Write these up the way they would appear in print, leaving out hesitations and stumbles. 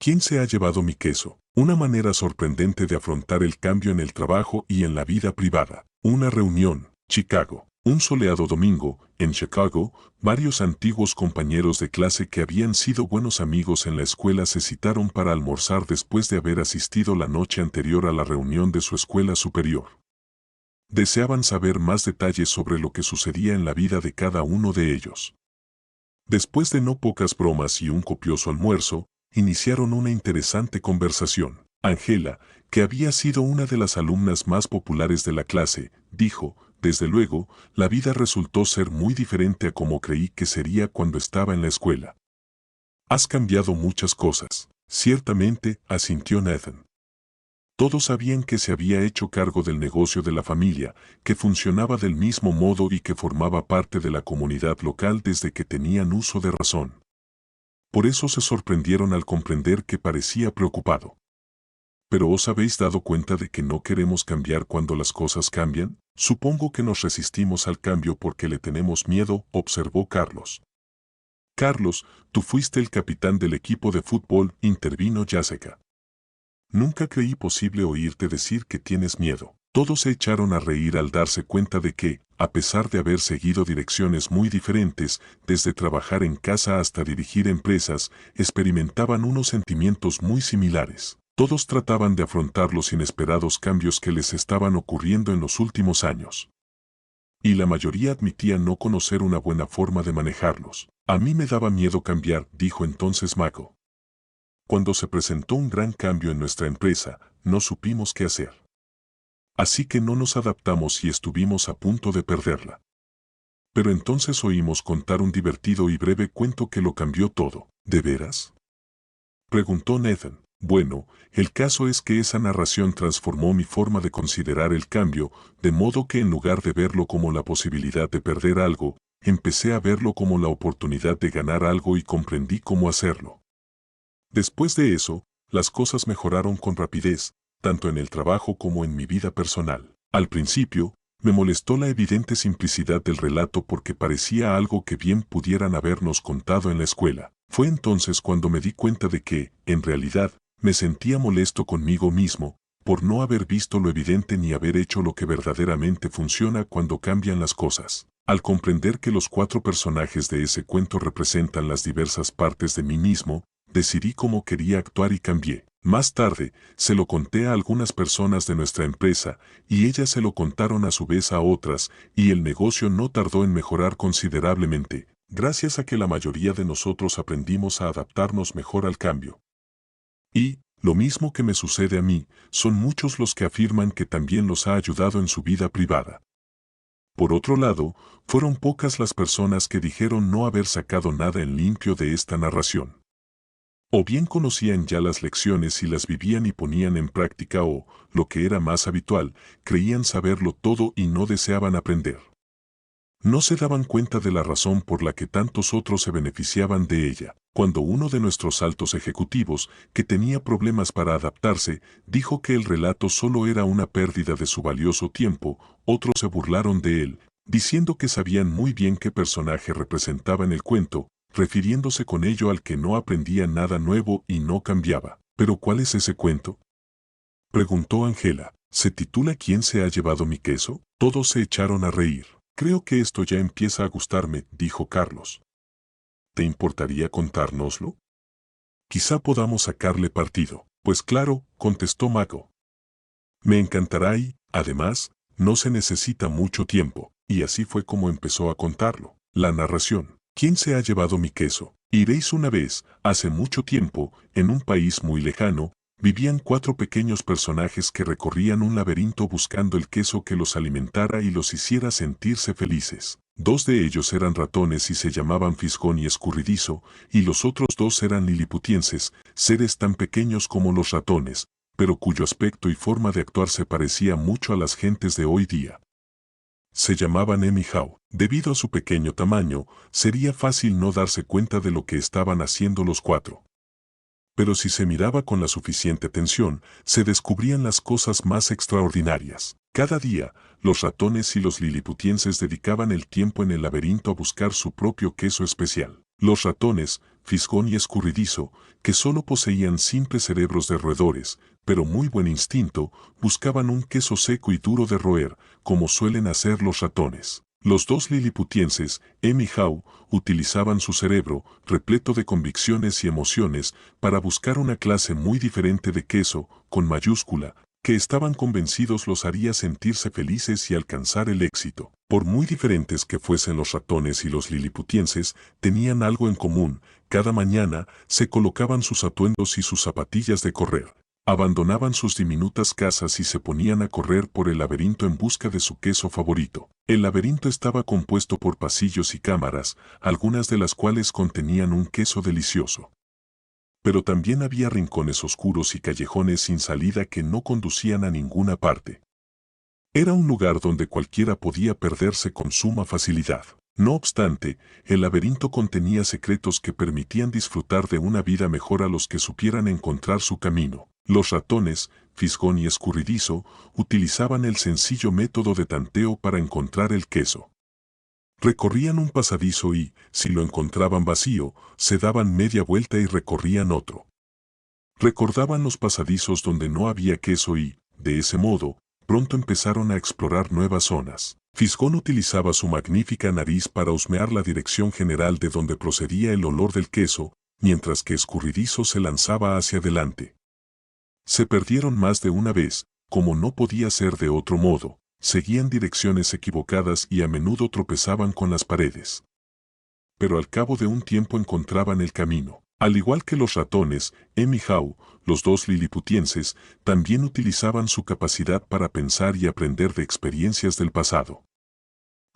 ¿Quién se ha llevado mi queso? Una manera sorprendente de afrontar el cambio en el trabajo y en la vida privada. Una reunión, Chicago. Un soleado domingo, en Chicago, varios antiguos compañeros de clase que habían sido buenos amigos en la escuela se citaron para almorzar después de haber asistido la noche anterior a la reunión de su escuela superior. Deseaban saber más detalles sobre lo que sucedía en la vida de cada uno de ellos. Después de no pocas bromas y un copioso almuerzo, iniciaron una interesante conversación. Angela, que había sido una de las alumnas más populares de la clase, dijo: «Desde luego, la vida resultó ser muy diferente a como creí que sería cuando estaba en la escuela». «Has cambiado muchas cosas». «Ciertamente», asintió Nathan. Todos sabían que se había hecho cargo del negocio de la familia, que funcionaba del mismo modo y que formaba parte de la comunidad local desde que tenían uso de razón. Por eso se sorprendieron al comprender que parecía preocupado. ¿Pero os habéis dado cuenta de que no queremos cambiar cuando las cosas cambian? Supongo que nos resistimos al cambio porque le tenemos miedo, observó Carlos. Carlos, tú fuiste el capitán del equipo de fútbol, intervino Jessica. Nunca creí posible oírte decir que tienes miedo. Todos se echaron a reír al darse cuenta de que, a pesar de haber seguido direcciones muy diferentes, desde trabajar en casa hasta dirigir empresas, experimentaban unos sentimientos muy similares. Todos trataban de afrontar los inesperados cambios que les estaban ocurriendo en los últimos años. Y la mayoría admitía no conocer una buena forma de manejarlos. A mí me daba miedo cambiar, dijo entonces Mako. Cuando se presentó un gran cambio en nuestra empresa, no supimos qué hacer. Así que no nos adaptamos y estuvimos a punto de perderla. Pero entonces oímos contar un divertido y breve cuento que lo cambió todo. ¿De veras?, preguntó Nathan. Bueno, el caso es que esa narración transformó mi forma de considerar el cambio, de modo que en lugar de verlo como la posibilidad de perder algo, empecé a verlo como la oportunidad de ganar algo y comprendí cómo hacerlo. Después de eso, las cosas mejoraron con rapidez, tanto en el trabajo como en mi vida personal. Al principio, me molestó la evidente simplicidad del relato porque parecía algo que bien pudieran habernos contado en la escuela. Fue entonces cuando me di cuenta de que, en realidad, me sentía molesto conmigo mismo, por no haber visto lo evidente ni haber hecho lo que verdaderamente funciona cuando cambian las cosas. Al comprender que los 4 personajes de ese cuento representan las diversas partes de mí mismo, decidí cómo quería actuar y cambié. Más tarde, se lo conté a algunas personas de nuestra empresa, y ellas se lo contaron a su vez a otras, y el negocio no tardó en mejorar considerablemente, gracias a que la mayoría de nosotros aprendimos a adaptarnos mejor al cambio. Y, lo mismo que me sucede a mí, son muchos los que afirman que también los ha ayudado en su vida privada. Por otro lado, fueron pocas las personas que dijeron no haber sacado nada en limpio de esta narración. O bien conocían ya las lecciones y las vivían y ponían en práctica o, lo que era más habitual, creían saberlo todo y no deseaban aprender. No se daban cuenta de la razón por la que tantos otros se beneficiaban de ella. Cuando uno de nuestros altos ejecutivos, que tenía problemas para adaptarse, dijo que el relato solo era una pérdida de su valioso tiempo, otros se burlaron de él, diciendo que sabían muy bien qué personaje representaba en el cuento, refiriéndose con ello al que no aprendía nada nuevo y no cambiaba. ¿Pero cuál es ese cuento?, preguntó Angela. ¿Se titula ¿Quién se ha llevado mi queso? Todos se echaron a reír. Creo que esto ya empieza a gustarme, dijo Carlos. ¿Te importaría contárnoslo? Quizá podamos sacarle partido. Pues claro, contestó Mako. Me encantará y, además, no se necesita mucho tiempo. Y así fue como empezó a contarlo. La narración. ¿Quién se ha llevado mi queso? Iréis una vez, hace mucho tiempo, en un país muy lejano, vivían 4 pequeños personajes que recorrían un laberinto buscando el queso que los alimentara y los hiciera sentirse felices. 2 de ellos eran ratones y se llamaban Fisgón y Escurridizo, y los otros 2 eran liliputienses, seres tan pequeños como los ratones, pero cuyo aspecto y forma de actuar se parecía mucho a las gentes de hoy día. Se llamaban Em y Hao. Debido a su pequeño tamaño, sería fácil no darse cuenta de lo que estaban haciendo los 4. Pero si se miraba con la suficiente atención, se descubrían las cosas más extraordinarias. Cada día, los ratones y los liliputienses dedicaban el tiempo en el laberinto a buscar su propio queso especial. Los ratones, fisgón y escurridizo, que solo poseían simples cerebros de roedores, pero muy buen instinto, buscaban un queso seco y duro de roer, como suelen hacer los ratones. Los dos liliputienses, Em y Hao, utilizaban su cerebro, repleto de convicciones y emociones, para buscar una clase muy diferente de queso, con mayúscula, que estaban convencidos los haría sentirse felices y alcanzar el éxito. Por muy diferentes que fuesen los ratones y los liliputienses, tenían algo en común: cada mañana se colocaban sus atuendos y sus zapatillas de correr. Abandonaban sus diminutas casas y se ponían a correr por el laberinto en busca de su queso favorito. El laberinto estaba compuesto por pasillos y cámaras, algunas de las cuales contenían un queso delicioso. Pero también había rincones oscuros y callejones sin salida que no conducían a ninguna parte. Era un lugar donde cualquiera podía perderse con suma facilidad. No obstante, el laberinto contenía secretos que permitían disfrutar de una vida mejor a los que supieran encontrar su camino. Los ratones, fisgón y escurridizo, utilizaban el sencillo método de tanteo para encontrar el queso. Recorrían un pasadizo y, si lo encontraban vacío, se daban media vuelta y recorrían otro. Recordaban los pasadizos donde no había queso y, de ese modo, pronto empezaron a explorar nuevas zonas. Fisgón utilizaba su magnífica nariz para husmear la dirección general de donde procedía el olor del queso, mientras que Escurridizo se lanzaba hacia adelante. Se perdieron más de una vez, como no podía ser de otro modo, seguían direcciones equivocadas y a menudo tropezaban con las paredes. Pero al cabo de un tiempo encontraban el camino. Al igual que los ratones, Em y Hao, los dos liliputienses, también utilizaban su capacidad para pensar y aprender de experiencias del pasado.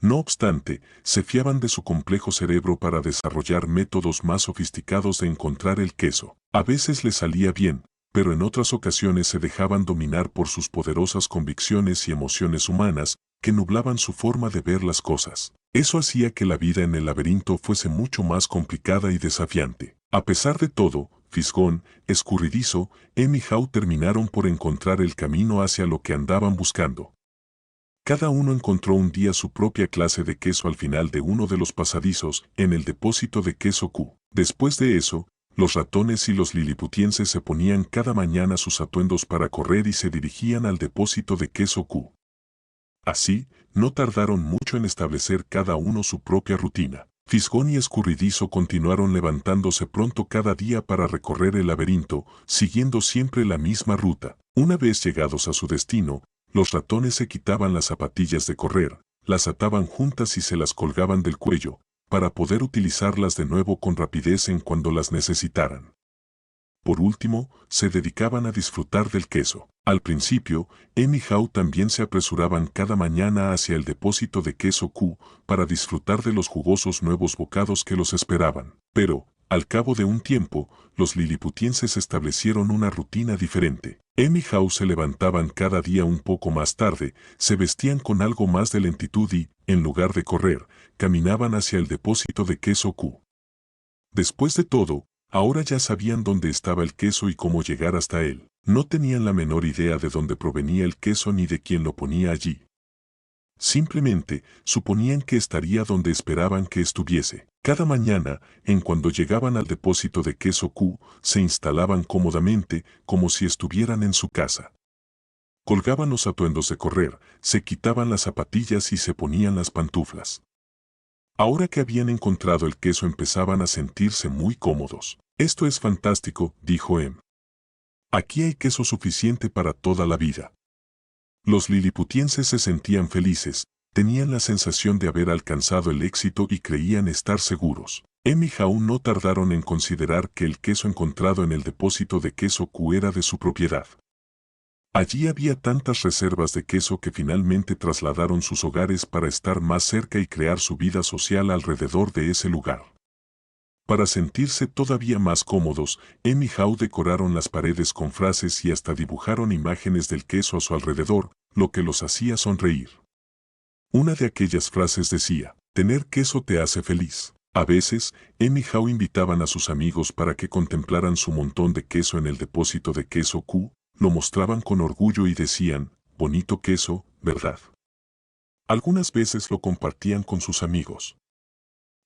No obstante, se fiaban de su complejo cerebro para desarrollar métodos más sofisticados de encontrar el queso. A veces les salía bien, pero en otras ocasiones se dejaban dominar por sus poderosas convicciones y emociones humanas, que nublaban su forma de ver las cosas. Eso hacía que la vida en el laberinto fuese mucho más complicada y desafiante. A pesar de todo, Fisgón, Escurridizo, Em y Hao terminaron por encontrar el camino hacia lo que andaban buscando. Cada uno encontró un día su propia clase de queso al final de uno de los pasadizos en el depósito de queso Q. Después de eso, los ratones y los liliputienses se ponían cada mañana sus atuendos para correr y se dirigían al depósito de queso Q. Así, no tardaron mucho en establecer cada uno su propia rutina. Fisgón y Escurridizo continuaron levantándose pronto cada día para recorrer el laberinto, siguiendo siempre la misma ruta. Una vez llegados a su destino, los ratones se quitaban las zapatillas de correr, las ataban juntas y se las colgaban del cuello, para poder utilizarlas de nuevo con rapidez en cuando las necesitaran. Por último, se dedicaban a disfrutar del queso. Al principio, Em y Hao también se apresuraban cada mañana hacia el depósito de queso Q para disfrutar de los jugosos nuevos bocados que los esperaban. Pero, al cabo de un tiempo, los liliputienses establecieron una rutina diferente. Em y Hao se levantaban cada día un poco más tarde, se vestían con algo más de lentitud y, en lugar de correr, caminaban hacia el depósito de queso Q. Después de todo, ahora ya sabían dónde estaba el queso y cómo llegar hasta él. No tenían la menor idea de dónde provenía el queso ni de quién lo ponía allí. Simplemente, suponían que estaría donde esperaban que estuviese. Cada mañana, en cuando llegaban al depósito de queso Q, se instalaban cómodamente, como si estuvieran en su casa. Colgaban los atuendos de correr, se quitaban las zapatillas y se ponían las pantuflas. Ahora que habían encontrado el queso empezaban a sentirse muy cómodos. «Esto es fantástico», dijo Em. «Aquí hay queso suficiente para toda la vida». Los liliputienses se sentían felices, tenían la sensación de haber alcanzado el éxito y creían estar seguros. Em y Hao no tardaron en considerar que el queso encontrado en el depósito de queso Q era de su propiedad. Allí había tantas reservas de queso que finalmente trasladaron sus hogares para estar más cerca y crear su vida social alrededor de ese lugar. Para sentirse todavía más cómodos, Em y Hao decoraron las paredes con frases y hasta dibujaron imágenes del queso a su alrededor, lo que los hacía sonreír. Una de aquellas frases decía: «Tener queso te hace feliz». A veces, Em y Hao invitaban a sus amigos para que contemplaran su montón de queso en el depósito de queso Q, lo mostraban con orgullo y decían: «Bonito queso, ¿verdad?». Algunas veces lo compartían con sus amigos.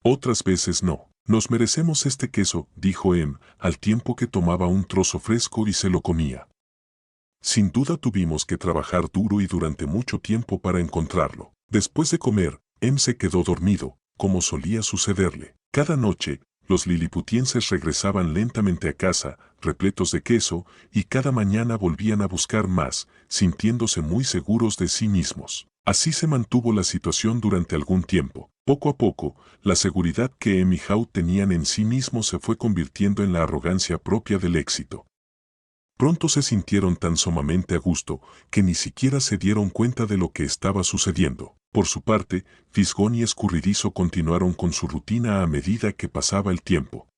Otras veces no. Nos merecemos este queso, dijo Em, al tiempo que tomaba un trozo fresco y se lo comía. Sin duda tuvimos que trabajar duro y durante mucho tiempo para encontrarlo. Después de comer, Em se quedó dormido, como solía sucederle. Cada noche, los liliputienses regresaban lentamente a casa, repletos de queso, y cada mañana volvían a buscar más, sintiéndose muy seguros de sí mismos. Así se mantuvo la situación durante algún tiempo. Poco a poco, la seguridad que Em y Hao tenían en sí mismos se fue convirtiendo en la arrogancia propia del éxito. Pronto se sintieron tan sumamente a gusto que ni siquiera se dieron cuenta de lo que estaba sucediendo. Por su parte, Fisgón y Escurridizo continuaron con su rutina a medida que pasaba el tiempo.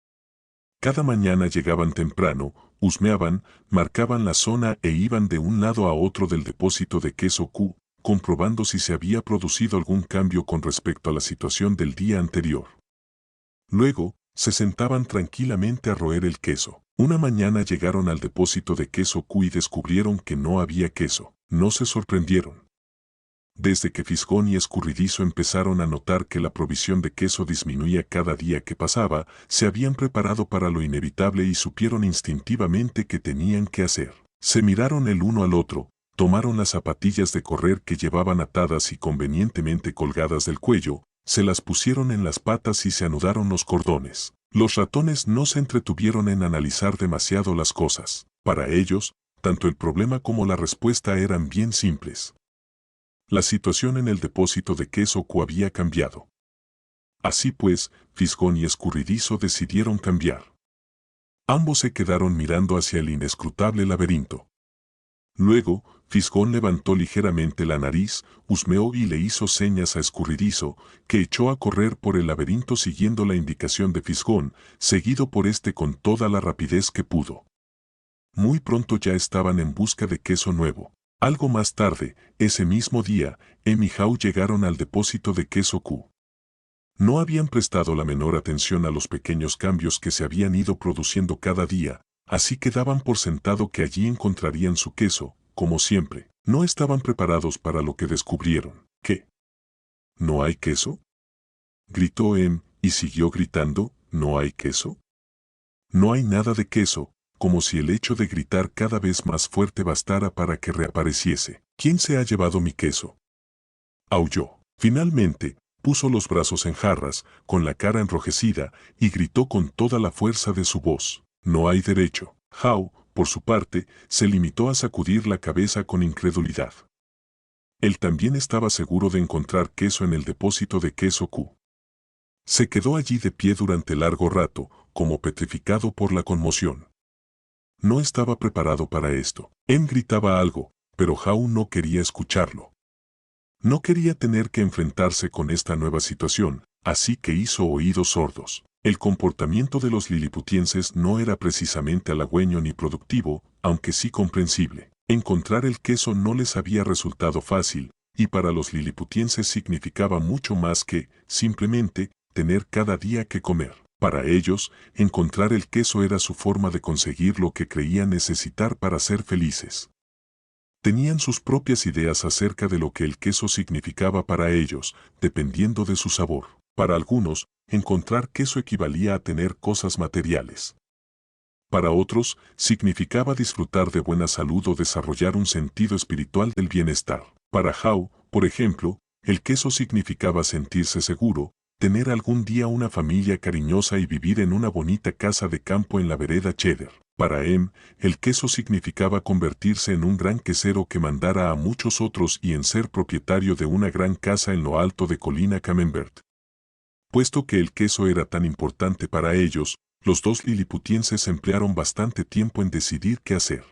Cada mañana llegaban temprano, husmeaban, marcaban la zona e iban de un lado a otro del depósito de queso Q, comprobando si se había producido algún cambio con respecto a la situación del día anterior. Luego, se sentaban tranquilamente a roer el queso. Una mañana llegaron al depósito de queso Q y descubrieron que no había queso. No se sorprendieron. Desde que Fisgón y Escurridizo empezaron a notar que la provisión de queso disminuía cada día que pasaba, se habían preparado para lo inevitable y supieron instintivamente qué tenían que hacer. Se miraron el uno al otro, tomaron las zapatillas de correr que llevaban atadas y convenientemente colgadas del cuello, se las pusieron en las patas y se anudaron los cordones. Los ratones no se entretuvieron en analizar demasiado las cosas. Para ellos, tanto el problema como la respuesta eran bien simples. La situación en el depósito de queso Q había cambiado. Así pues, Fisgón y Escurridizo decidieron cambiar. Ambos se quedaron mirando hacia el inescrutable laberinto. Luego, Fisgón levantó ligeramente la nariz, husmeó y le hizo señas a Escurridizo, que echó a correr por el laberinto siguiendo la indicación de Fisgón, seguido por este con toda la rapidez que pudo. Muy pronto ya estaban en busca de queso nuevo. Algo más tarde, ese mismo día, Em y Hao llegaron al depósito de queso Q. No habían prestado la menor atención a los pequeños cambios que se habían ido produciendo cada día, así que daban por sentado que allí encontrarían su queso, como siempre. No estaban preparados para lo que descubrieron. ¿Qué? ¿No hay queso? Gritó Em, y siguió gritando, ¿no hay queso? No hay nada de queso, como si el hecho de gritar cada vez más fuerte bastara para que reapareciese. ¿Quién se ha llevado mi queso? Aulló. Finalmente, puso los brazos en jarras, con la cara enrojecida, y gritó con toda la fuerza de su voz. No hay derecho. Hao, por su parte, se limitó a sacudir la cabeza con incredulidad. Él también estaba seguro de encontrar queso en el depósito de queso Q. Se quedó allí de pie durante largo rato, como petrificado por la conmoción. No estaba preparado para esto. Em gritaba algo, pero Hao no quería escucharlo. No quería tener que enfrentarse con esta nueva situación, así que hizo oídos sordos. El comportamiento de los liliputienses no era precisamente halagüeño ni productivo, aunque sí comprensible. Encontrar el queso no les había resultado fácil, y para los liliputienses significaba mucho más que, simplemente, tener cada día que comer. Para ellos, encontrar el queso era su forma de conseguir lo que creían necesitar para ser felices. Tenían sus propias ideas acerca de lo que el queso significaba para ellos, dependiendo de su sabor. Para algunos, encontrar queso equivalía a tener cosas materiales. Para otros, significaba disfrutar de buena salud o desarrollar un sentido espiritual del bienestar. Para Hao, por ejemplo, el queso significaba sentirse seguro, tener algún día una familia cariñosa y vivir en una bonita casa de campo en la vereda Cheddar. Para Em, el queso significaba convertirse en un gran quesero que mandara a muchos otros y en ser propietario de una gran casa en lo alto de Colina Camembert. Puesto que el queso era tan importante para ellos, los dos liliputienses emplearon bastante tiempo en decidir qué hacer.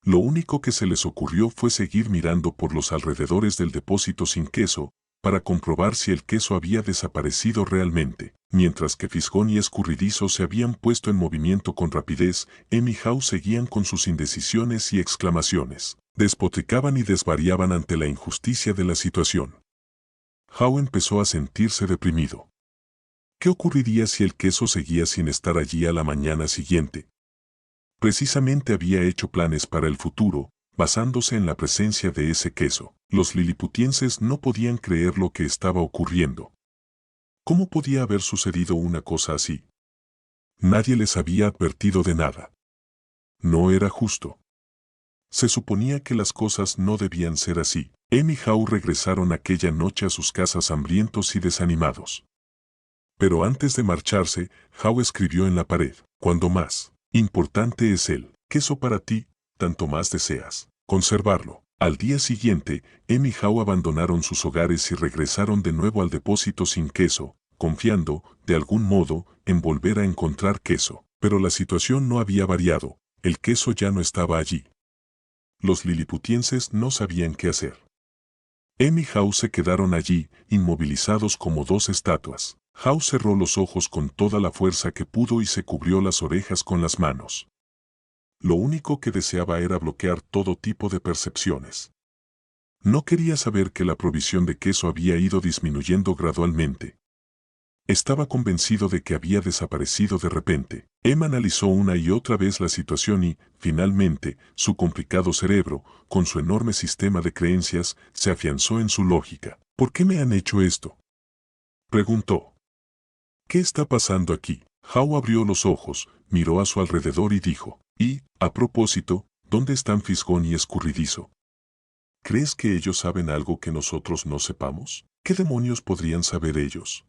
Lo único que se les ocurrió fue seguir mirando por los alrededores del depósito sin queso, para comprobar si el queso había desaparecido realmente. Mientras que Fisgón y Escurridizo se habían puesto en movimiento con rapidez, Em y Hao seguían con sus indecisiones y exclamaciones. Despotricaban y desvariaban ante la injusticia de la situación. Hao empezó a sentirse deprimido. ¿Qué ocurriría si el queso seguía sin estar allí a la mañana siguiente? Precisamente había hecho planes para el futuro, basándose en la presencia de ese queso. Los liliputienses no podían creer lo que estaba ocurriendo. ¿Cómo podía haber sucedido una cosa así? Nadie les había advertido de nada. No era justo. Se suponía que las cosas no debían ser así. Em y Hao regresaron aquella noche a sus casas hambrientos y desanimados. Pero antes de marcharse, Hao escribió en la pared: cuando más importante es el queso para ti, tanto más deseas conservarlo. Al día siguiente, Em y Hao abandonaron sus hogares y regresaron de nuevo al depósito sin queso, confiando, de algún modo, en volver a encontrar queso. Pero la situación no había variado, el queso ya no estaba allí. Los liliputienses no sabían qué hacer. Em y Hao se quedaron allí, inmovilizados como dos estatuas. Hao cerró los ojos con toda la fuerza que pudo y se cubrió las orejas con las manos. Lo único que deseaba era bloquear todo tipo de percepciones. No quería saber que la provisión de queso había ido disminuyendo gradualmente. Estaba convencido de que había desaparecido de repente. Em analizó una y otra vez la situación y, finalmente, su complicado cerebro, con su enorme sistema de creencias, se afianzó en su lógica. ¿Por qué me han hecho esto?, preguntó. ¿Qué está pasando aquí? Hao abrió los ojos, miró a su alrededor y dijo: y, a propósito, ¿dónde están Fisgón y Escurridizo? ¿Crees que ellos saben algo que nosotros no sepamos? ¿Qué demonios podrían saber ellos?,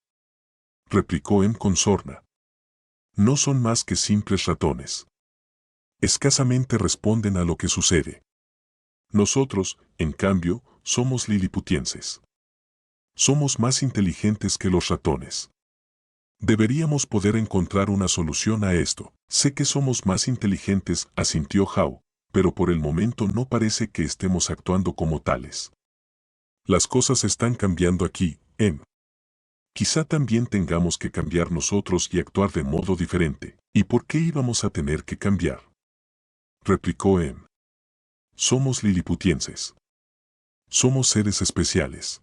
replicó Em con sorna. No son más que simples ratones. Escasamente responden a lo que sucede. Nosotros, en cambio, somos liliputienses. Somos más inteligentes que los ratones. Deberíamos poder encontrar una solución a esto. Sé que somos más inteligentes, asintió Hao, pero por el momento no parece que estemos actuando como tales. Las cosas están cambiando aquí, Em. Quizá también tengamos que cambiar nosotros y actuar de modo diferente. ¿Y por qué íbamos a tener que cambiar?, replicó Em. Somos liliputienses. Somos seres especiales.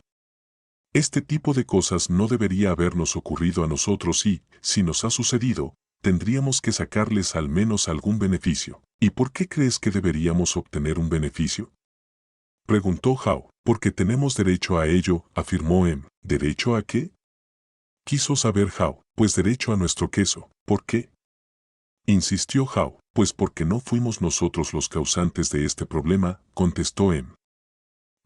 Este tipo de cosas no debería habernos ocurrido a nosotros y, si nos ha sucedido, tendríamos que sacarles al menos algún beneficio. ¿Y por qué crees que deberíamos obtener un beneficio?, preguntó Hao. Porque tenemos derecho a ello, afirmó Em. ¿Derecho a qué?, quiso saber Hao. Pues derecho a nuestro queso. ¿Por qué?, insistió Hao. Pues porque no fuimos nosotros los causantes de este problema, contestó Em.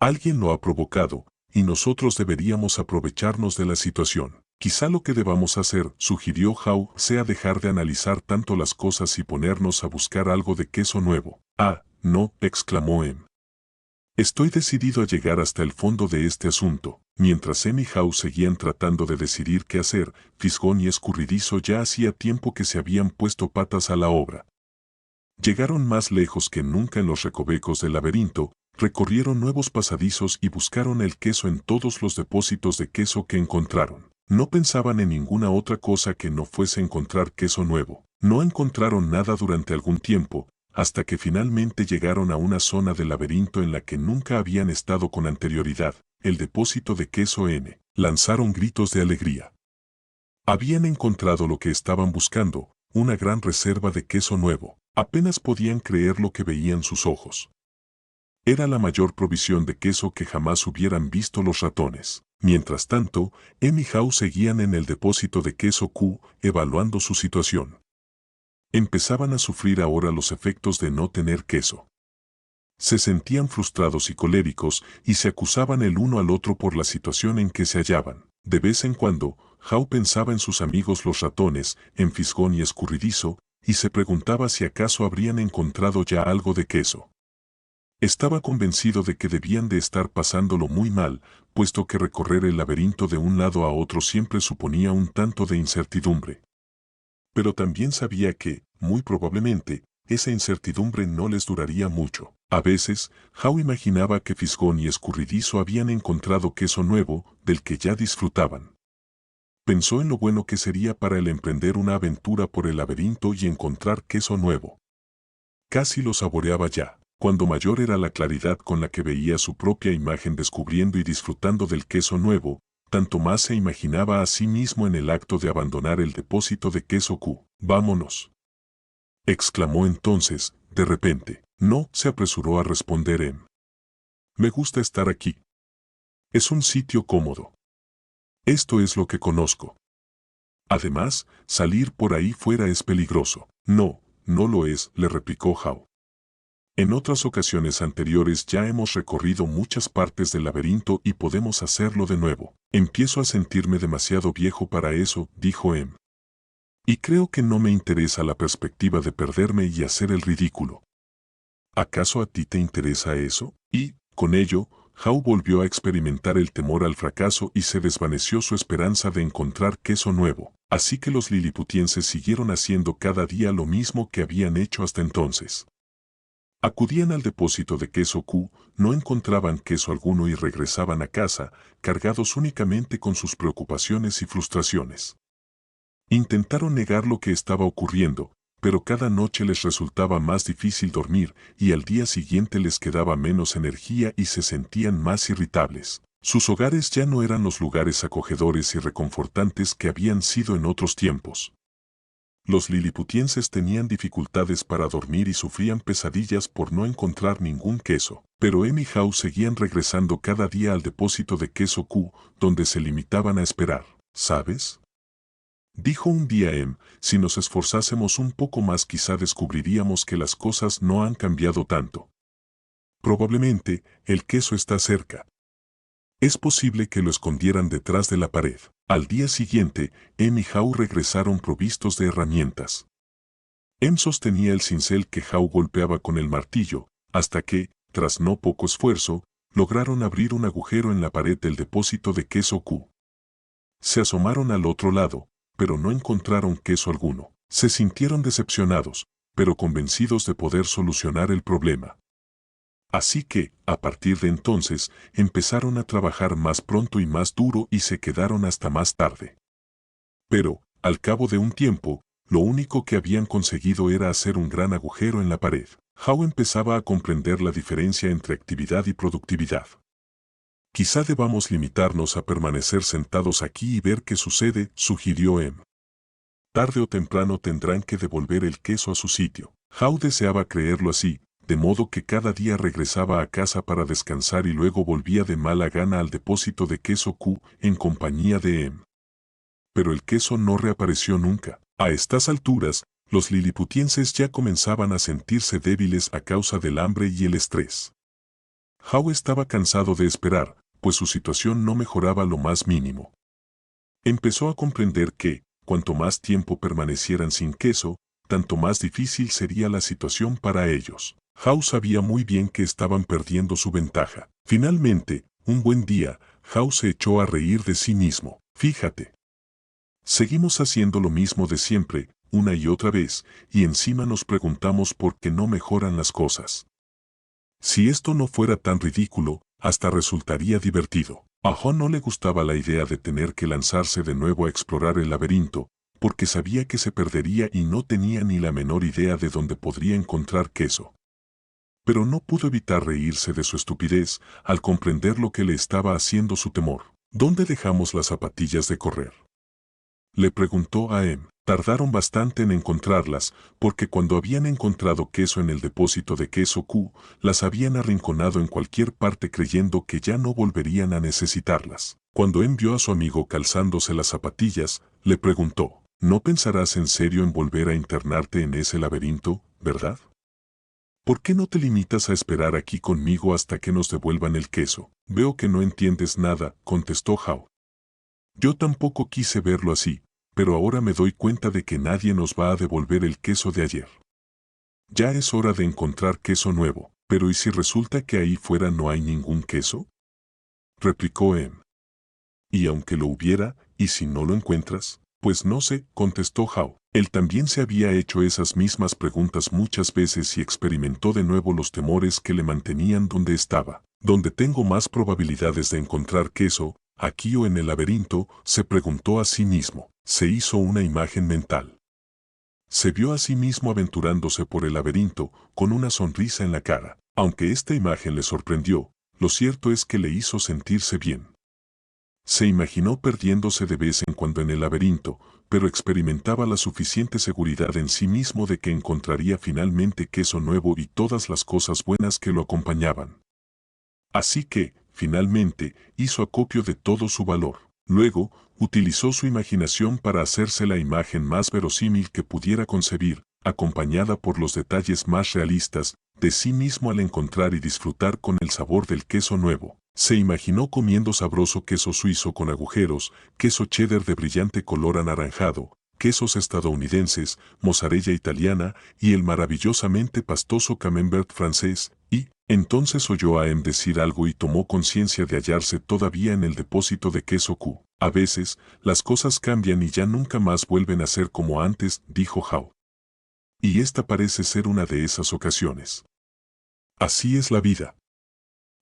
Alguien lo ha provocado, y nosotros deberíamos aprovecharnos de la situación. Quizá lo que debamos hacer, sugirió Hao, sea dejar de analizar tanto las cosas y ponernos a buscar algo de queso nuevo. Ah, no, exclamó Em. Estoy decidido a llegar hasta el fondo de este asunto. Mientras Em y Hao seguían tratando de decidir qué hacer, Fisgón y Escurridizo ya hacía tiempo que se habían puesto patas a la obra. Llegaron más lejos que nunca en los recovecos del laberinto, recorrieron nuevos pasadizos y buscaron el queso en todos los depósitos de queso que encontraron. No pensaban en ninguna otra cosa que no fuese encontrar queso nuevo. No encontraron nada durante algún tiempo, hasta que finalmente llegaron a una zona del laberinto en la que nunca habían estado con anterioridad, el depósito de queso N. Lanzaron gritos de alegría. Habían encontrado lo que estaban buscando, una gran reserva de queso nuevo. Apenas podían creer lo que veían sus ojos. Era la mayor provisión de queso que jamás hubieran visto los ratones. Mientras tanto, Em y Hao seguían en el depósito de queso Q, evaluando su situación. Empezaban a sufrir ahora los efectos de no tener queso. Se sentían frustrados y coléricos y se acusaban el uno al otro por la situación en que se hallaban. De vez en cuando, Hao pensaba en sus amigos los ratones, en Fisgón y Escurridizo, y se preguntaba si acaso habrían encontrado ya algo de queso. Estaba convencido de que debían de estar pasándolo muy mal, puesto que recorrer el laberinto de un lado a otro siempre suponía un tanto de incertidumbre. Pero también sabía que, muy probablemente, esa incertidumbre no les duraría mucho. A veces, Hao imaginaba que Fisgón y Escurridizo habían encontrado queso nuevo, del que ya disfrutaban. Pensó en lo bueno que sería para él emprender una aventura por el laberinto y encontrar queso nuevo. Casi lo saboreaba ya. Cuando mayor era la claridad con la que veía su propia imagen descubriendo y disfrutando del queso nuevo, tanto más se imaginaba a sí mismo en el acto de abandonar el depósito de queso Q. «Vámonos», exclamó entonces, de repente. «No», se apresuró a responder Em. «Me gusta estar aquí. Es un sitio cómodo. Esto es lo que conozco». Además, salir por ahí fuera es peligroso. No, no lo es, le replicó Hao. En otras ocasiones anteriores ya hemos recorrido muchas partes del laberinto y podemos hacerlo de nuevo. Empiezo a sentirme demasiado viejo para eso, dijo Em. Y creo que no me interesa la perspectiva de perderme y hacer el ridículo. ¿Acaso a ti te interesa eso? Y, con ello, Hao volvió a experimentar el temor al fracaso y se desvaneció su esperanza de encontrar queso nuevo. Así que los liliputienses siguieron haciendo cada día lo mismo que habían hecho hasta entonces. Acudían al depósito de queso Q, no encontraban queso alguno y regresaban a casa, cargados únicamente con sus preocupaciones y frustraciones. Intentaron negar lo que estaba ocurriendo, pero cada noche les resultaba más difícil dormir y al día siguiente les quedaba menos energía y se sentían más irritables. Sus hogares ya no eran los lugares acogedores y reconfortantes que habían sido en otros tiempos. Los liliputienses tenían dificultades para dormir y sufrían pesadillas por no encontrar ningún queso, pero Em y Hao seguían regresando cada día al depósito de queso Q, donde se limitaban a esperar. ¿Sabes?, dijo un día Em, si nos esforzásemos un poco más quizá descubriríamos que las cosas no han cambiado tanto. Probablemente, el queso está cerca. Es posible que lo escondieran detrás de la pared. Al día siguiente, Em y Hao regresaron provistos de herramientas. Em sostenía el cincel que Hao golpeaba con el martillo, hasta que, tras no poco esfuerzo, lograron abrir un agujero en la pared del depósito de queso Q. Se asomaron al otro lado, pero no encontraron queso alguno. Se sintieron decepcionados, pero convencidos de poder solucionar el problema. Así que, a partir de entonces, empezaron a trabajar más pronto y más duro y se quedaron hasta más tarde. Pero, al cabo de un tiempo, lo único que habían conseguido era hacer un gran agujero en la pared. Hao empezaba a comprender la diferencia entre actividad y productividad. Quizá debamos limitarnos a permanecer sentados aquí y ver qué sucede, sugirió Em. Tarde o temprano tendrán que devolver el queso a su sitio. Hao deseaba creerlo así, de modo que cada día regresaba a casa para descansar y luego volvía de mala gana al depósito de queso Q en compañía de Em. Pero el queso no reapareció nunca. A estas alturas, los liliputienses ya comenzaban a sentirse débiles a causa del hambre y el estrés. Hao estaba cansado de esperar, pues su situación no mejoraba lo más mínimo. Empezó a comprender que, cuanto más tiempo permanecieran sin queso, tanto más difícil sería la situación para ellos. Hao sabía muy bien que estaban perdiendo su ventaja. Finalmente, un buen día, Hao se echó a reír de sí mismo. Fíjate. Seguimos haciendo lo mismo de siempre, una y otra vez, y encima nos preguntamos por qué no mejoran las cosas. Si esto no fuera tan ridículo, hasta resultaría divertido. A Hao no le gustaba la idea de tener que lanzarse de nuevo a explorar el laberinto, porque sabía que se perdería y no tenía ni la menor idea de dónde podría encontrar queso. Pero no pudo evitar reírse de su estupidez al comprender lo que le estaba haciendo su temor. ¿Dónde dejamos las zapatillas de correr?, le preguntó a Em. Tardaron bastante en encontrarlas, porque cuando habían encontrado queso en el depósito de queso Q, las habían arrinconado en cualquier parte creyendo que ya no volverían a necesitarlas. Cuando Em vio a su amigo calzándose las zapatillas, le preguntó, ¿no pensarás en serio en volver a internarte en ese laberinto, verdad? ¿Por qué no te limitas a esperar aquí conmigo hasta que nos devuelvan el queso? Veo que no entiendes nada, contestó Hao. Yo tampoco quise verlo así, pero ahora me doy cuenta de que nadie nos va a devolver el queso de ayer. Ya es hora de encontrar queso nuevo, pero ¿y si resulta que ahí fuera no hay ningún queso?, replicó Em. Y aunque lo hubiera, ¿y si no lo encuentras? Pues no sé, contestó Hao. Él también se había hecho esas mismas preguntas muchas veces y experimentó de nuevo los temores que le mantenían donde estaba. ¿Dónde tengo más probabilidades de encontrar queso, aquí o en el laberinto?, se preguntó a sí mismo. Se hizo una imagen mental. Se vio a sí mismo aventurándose por el laberinto, con una sonrisa en la cara. Aunque esta imagen le sorprendió, lo cierto es que le hizo sentirse bien. Se imaginó perdiéndose de vez en cuando en el laberinto, pero experimentaba la suficiente seguridad en sí mismo de que encontraría finalmente queso nuevo y todas las cosas buenas que lo acompañaban. Así que, finalmente, hizo acopio de todo su valor. Luego, utilizó su imaginación para hacerse la imagen más verosímil que pudiera concebir, acompañada por los detalles más realistas de sí mismo al encontrar y disfrutar con el sabor del queso nuevo. Se imaginó comiendo sabroso queso suizo con agujeros, queso cheddar de brillante color anaranjado, quesos estadounidenses, mozzarella italiana y el maravillosamente pastoso camembert francés, y entonces oyó a decir algo y tomó conciencia de hallarse todavía en el depósito de queso Q. A veces, las cosas cambian y ya nunca más vuelven a ser como antes, dijo Hao. Y esta parece ser una de esas ocasiones. Así es la vida.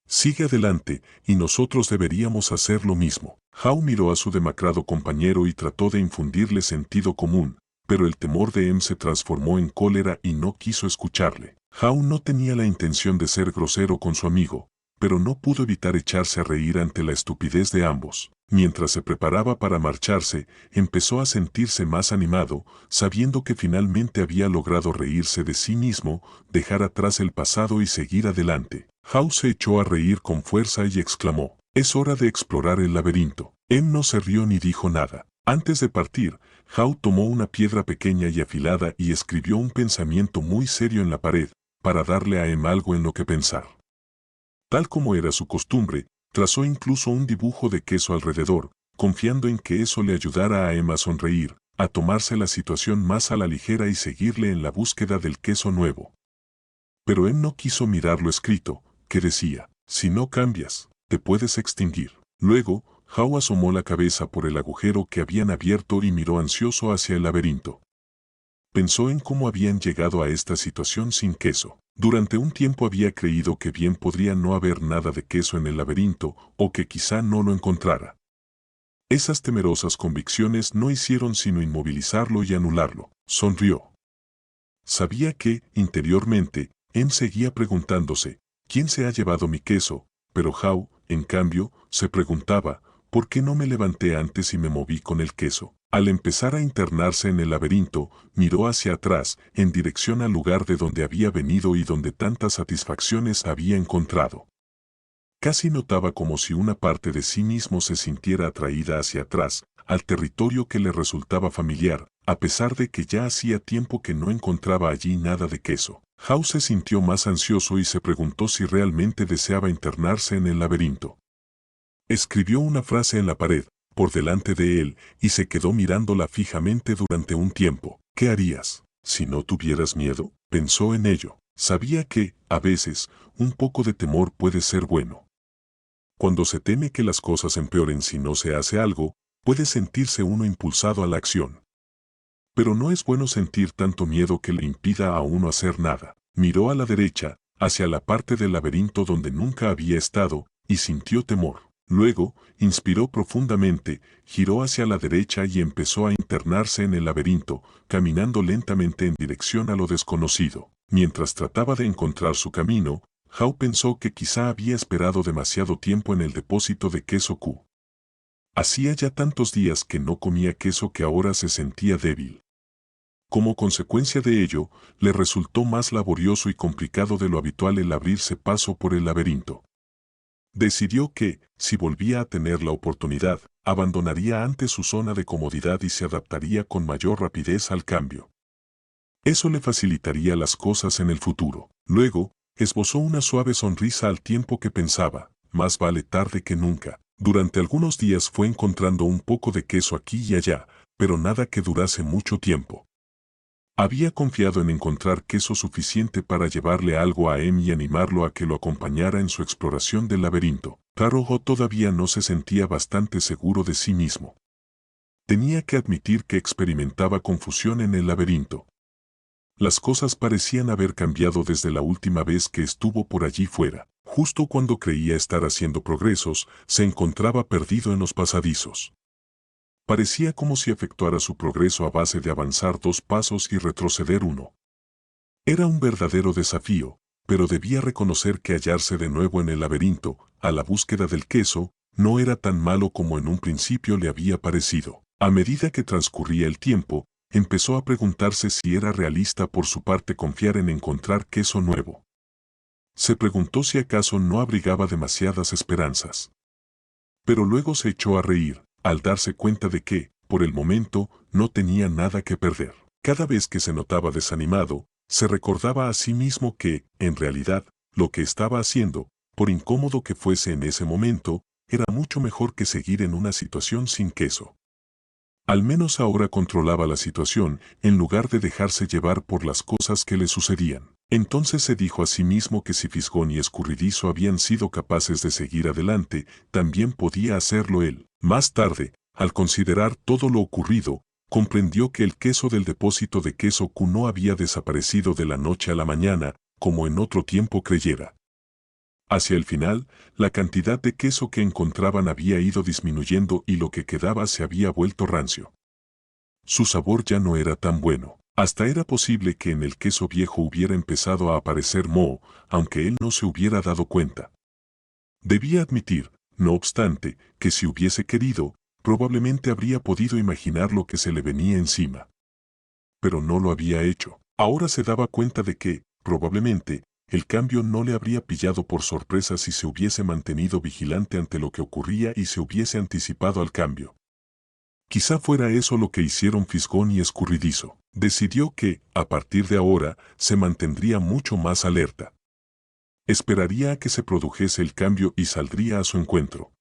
Sigue adelante, y nosotros deberíamos hacer lo mismo. Hao miró a su demacrado compañero y trató de infundirle sentido común, pero el temor de se transformó en cólera y no quiso escucharle. Hao no tenía la intención de ser grosero con su amigo, pero no pudo evitar echarse a reír ante la estupidez de ambos. Mientras se preparaba para marcharse, empezó a sentirse más animado, sabiendo que finalmente había logrado reírse de sí mismo, dejar atrás el pasado y seguir adelante. Hao se echó a reír con fuerza y exclamó, «Es hora de explorar el laberinto». No se rió ni dijo nada. Antes de partir, Hao tomó una piedra pequeña y afilada y escribió un pensamiento muy serio en la pared, para darle a algo en lo que pensar. Tal como era su costumbre, trazó incluso un dibujo de queso alrededor, confiando en que eso le ayudara a a sonreír, a tomarse la situación más a la ligera y seguirle en la búsqueda del queso nuevo. Pero no quiso mirar lo escrito, que decía, «Si no cambias, te puedes extinguir». Luego, Hao asomó la cabeza por el agujero que habían abierto y miró ansioso hacia el laberinto. Pensó en cómo habían llegado a esta situación sin queso. Durante un tiempo había creído que bien podría no haber nada de queso en el laberinto o que quizá no lo encontrara. Esas temerosas convicciones no hicieron sino inmovilizarlo y anularlo. Sonrió. Sabía que, interiormente, seguía preguntándose, ¿quién se ha llevado mi queso? Pero Hao, en cambio, se preguntaba, ¿por qué no me levanté antes y me moví con el queso? Al empezar a internarse en el laberinto, miró hacia atrás, en dirección al lugar de donde había venido y donde tantas satisfacciones había encontrado. Casi notaba como si una parte de sí mismo se sintiera atraída hacia atrás, al territorio que le resultaba familiar, a pesar de que ya hacía tiempo que no encontraba allí nada de queso. Hao se sintió más ansioso y se preguntó si realmente deseaba internarse en el laberinto. Escribió una frase en la pared, por delante de él, y se quedó mirándola fijamente durante un tiempo. ¿Qué harías si no tuvieras miedo? Pensó en ello. Sabía que, a veces, un poco de temor puede ser bueno. Cuando se teme que las cosas empeoren si no se hace algo, puede sentirse uno impulsado a la acción. Pero no es bueno sentir tanto miedo que le impida a uno hacer nada. Miró a la derecha, hacia la parte del laberinto donde nunca había estado, y sintió temor. Luego, inspiró profundamente, giró hacia la derecha y empezó a internarse en el laberinto, caminando lentamente en dirección a lo desconocido. Mientras trataba de encontrar su camino, Hao pensó que quizá había esperado demasiado tiempo en el depósito de queso Q. Hacía ya tantos días que no comía queso que ahora se sentía débil. Como consecuencia de ello, le resultó más laborioso y complicado de lo habitual el abrirse paso por el laberinto. Decidió que, si volvía a tener la oportunidad, abandonaría antes su zona de comodidad y se adaptaría con mayor rapidez al cambio. Eso le facilitaría las cosas en el futuro. Luego, esbozó una suave sonrisa al tiempo que pensaba, más vale tarde que nunca. Durante algunos días fue encontrando un poco de queso aquí y allá, pero nada que durase mucho tiempo. Había confiado en encontrar queso suficiente para llevarle algo a y animarlo a que lo acompañara en su exploración del laberinto. Taro todavía no se sentía bastante seguro de sí mismo. Tenía que admitir que experimentaba confusión en el laberinto. Las cosas parecían haber cambiado desde la última vez que estuvo por allí fuera. Justo cuando creía estar haciendo progresos, se encontraba perdido en los pasadizos. Parecía como si efectuara su progreso a base de avanzar 2 pasos y retroceder 1. Era un verdadero desafío, pero debía reconocer que hallarse de nuevo en el laberinto, a la búsqueda del queso, no era tan malo como en un principio le había parecido. A medida que transcurría el tiempo, empezó a preguntarse si era realista por su parte confiar en encontrar queso nuevo. Se preguntó si acaso no abrigaba demasiadas esperanzas. Pero luego se echó a reír. al darse cuenta de que, por el momento, no tenía nada que perder. Cada vez que se notaba desanimado, se recordaba a sí mismo que, en realidad, lo que estaba haciendo, por incómodo que fuese en ese momento, era mucho mejor que seguir en una situación sin queso. Al menos ahora controlaba la situación, en lugar de dejarse llevar por las cosas que le sucedían. Entonces se dijo a sí mismo que si Fisgón y Escurridizo habían sido capaces de seguir adelante, también podía hacerlo él. Más tarde, al considerar todo lo ocurrido, comprendió que el queso del depósito de queso Q no había desaparecido de la noche a la mañana, como en otro tiempo creyera. Hacia el final, la cantidad de queso que encontraban había ido disminuyendo y lo que quedaba se había vuelto rancio. Su sabor ya no era tan bueno. Hasta era posible que en el queso viejo hubiera empezado a aparecer moho, aunque él no se hubiera dado cuenta. Debía admitir, no obstante, que si hubiese querido, probablemente habría podido imaginar lo que se le venía encima. Pero no lo había hecho. Ahora se daba cuenta de que, probablemente, el cambio no le habría pillado por sorpresa si se hubiese mantenido vigilante ante lo que ocurría y se hubiese anticipado al cambio. Quizá fuera eso lo que hicieron Fisgón y Escurridizo. Decidió que, a partir de ahora, se mantendría mucho más alerta. Esperaría a que se produjese el cambio y saldría a su encuentro.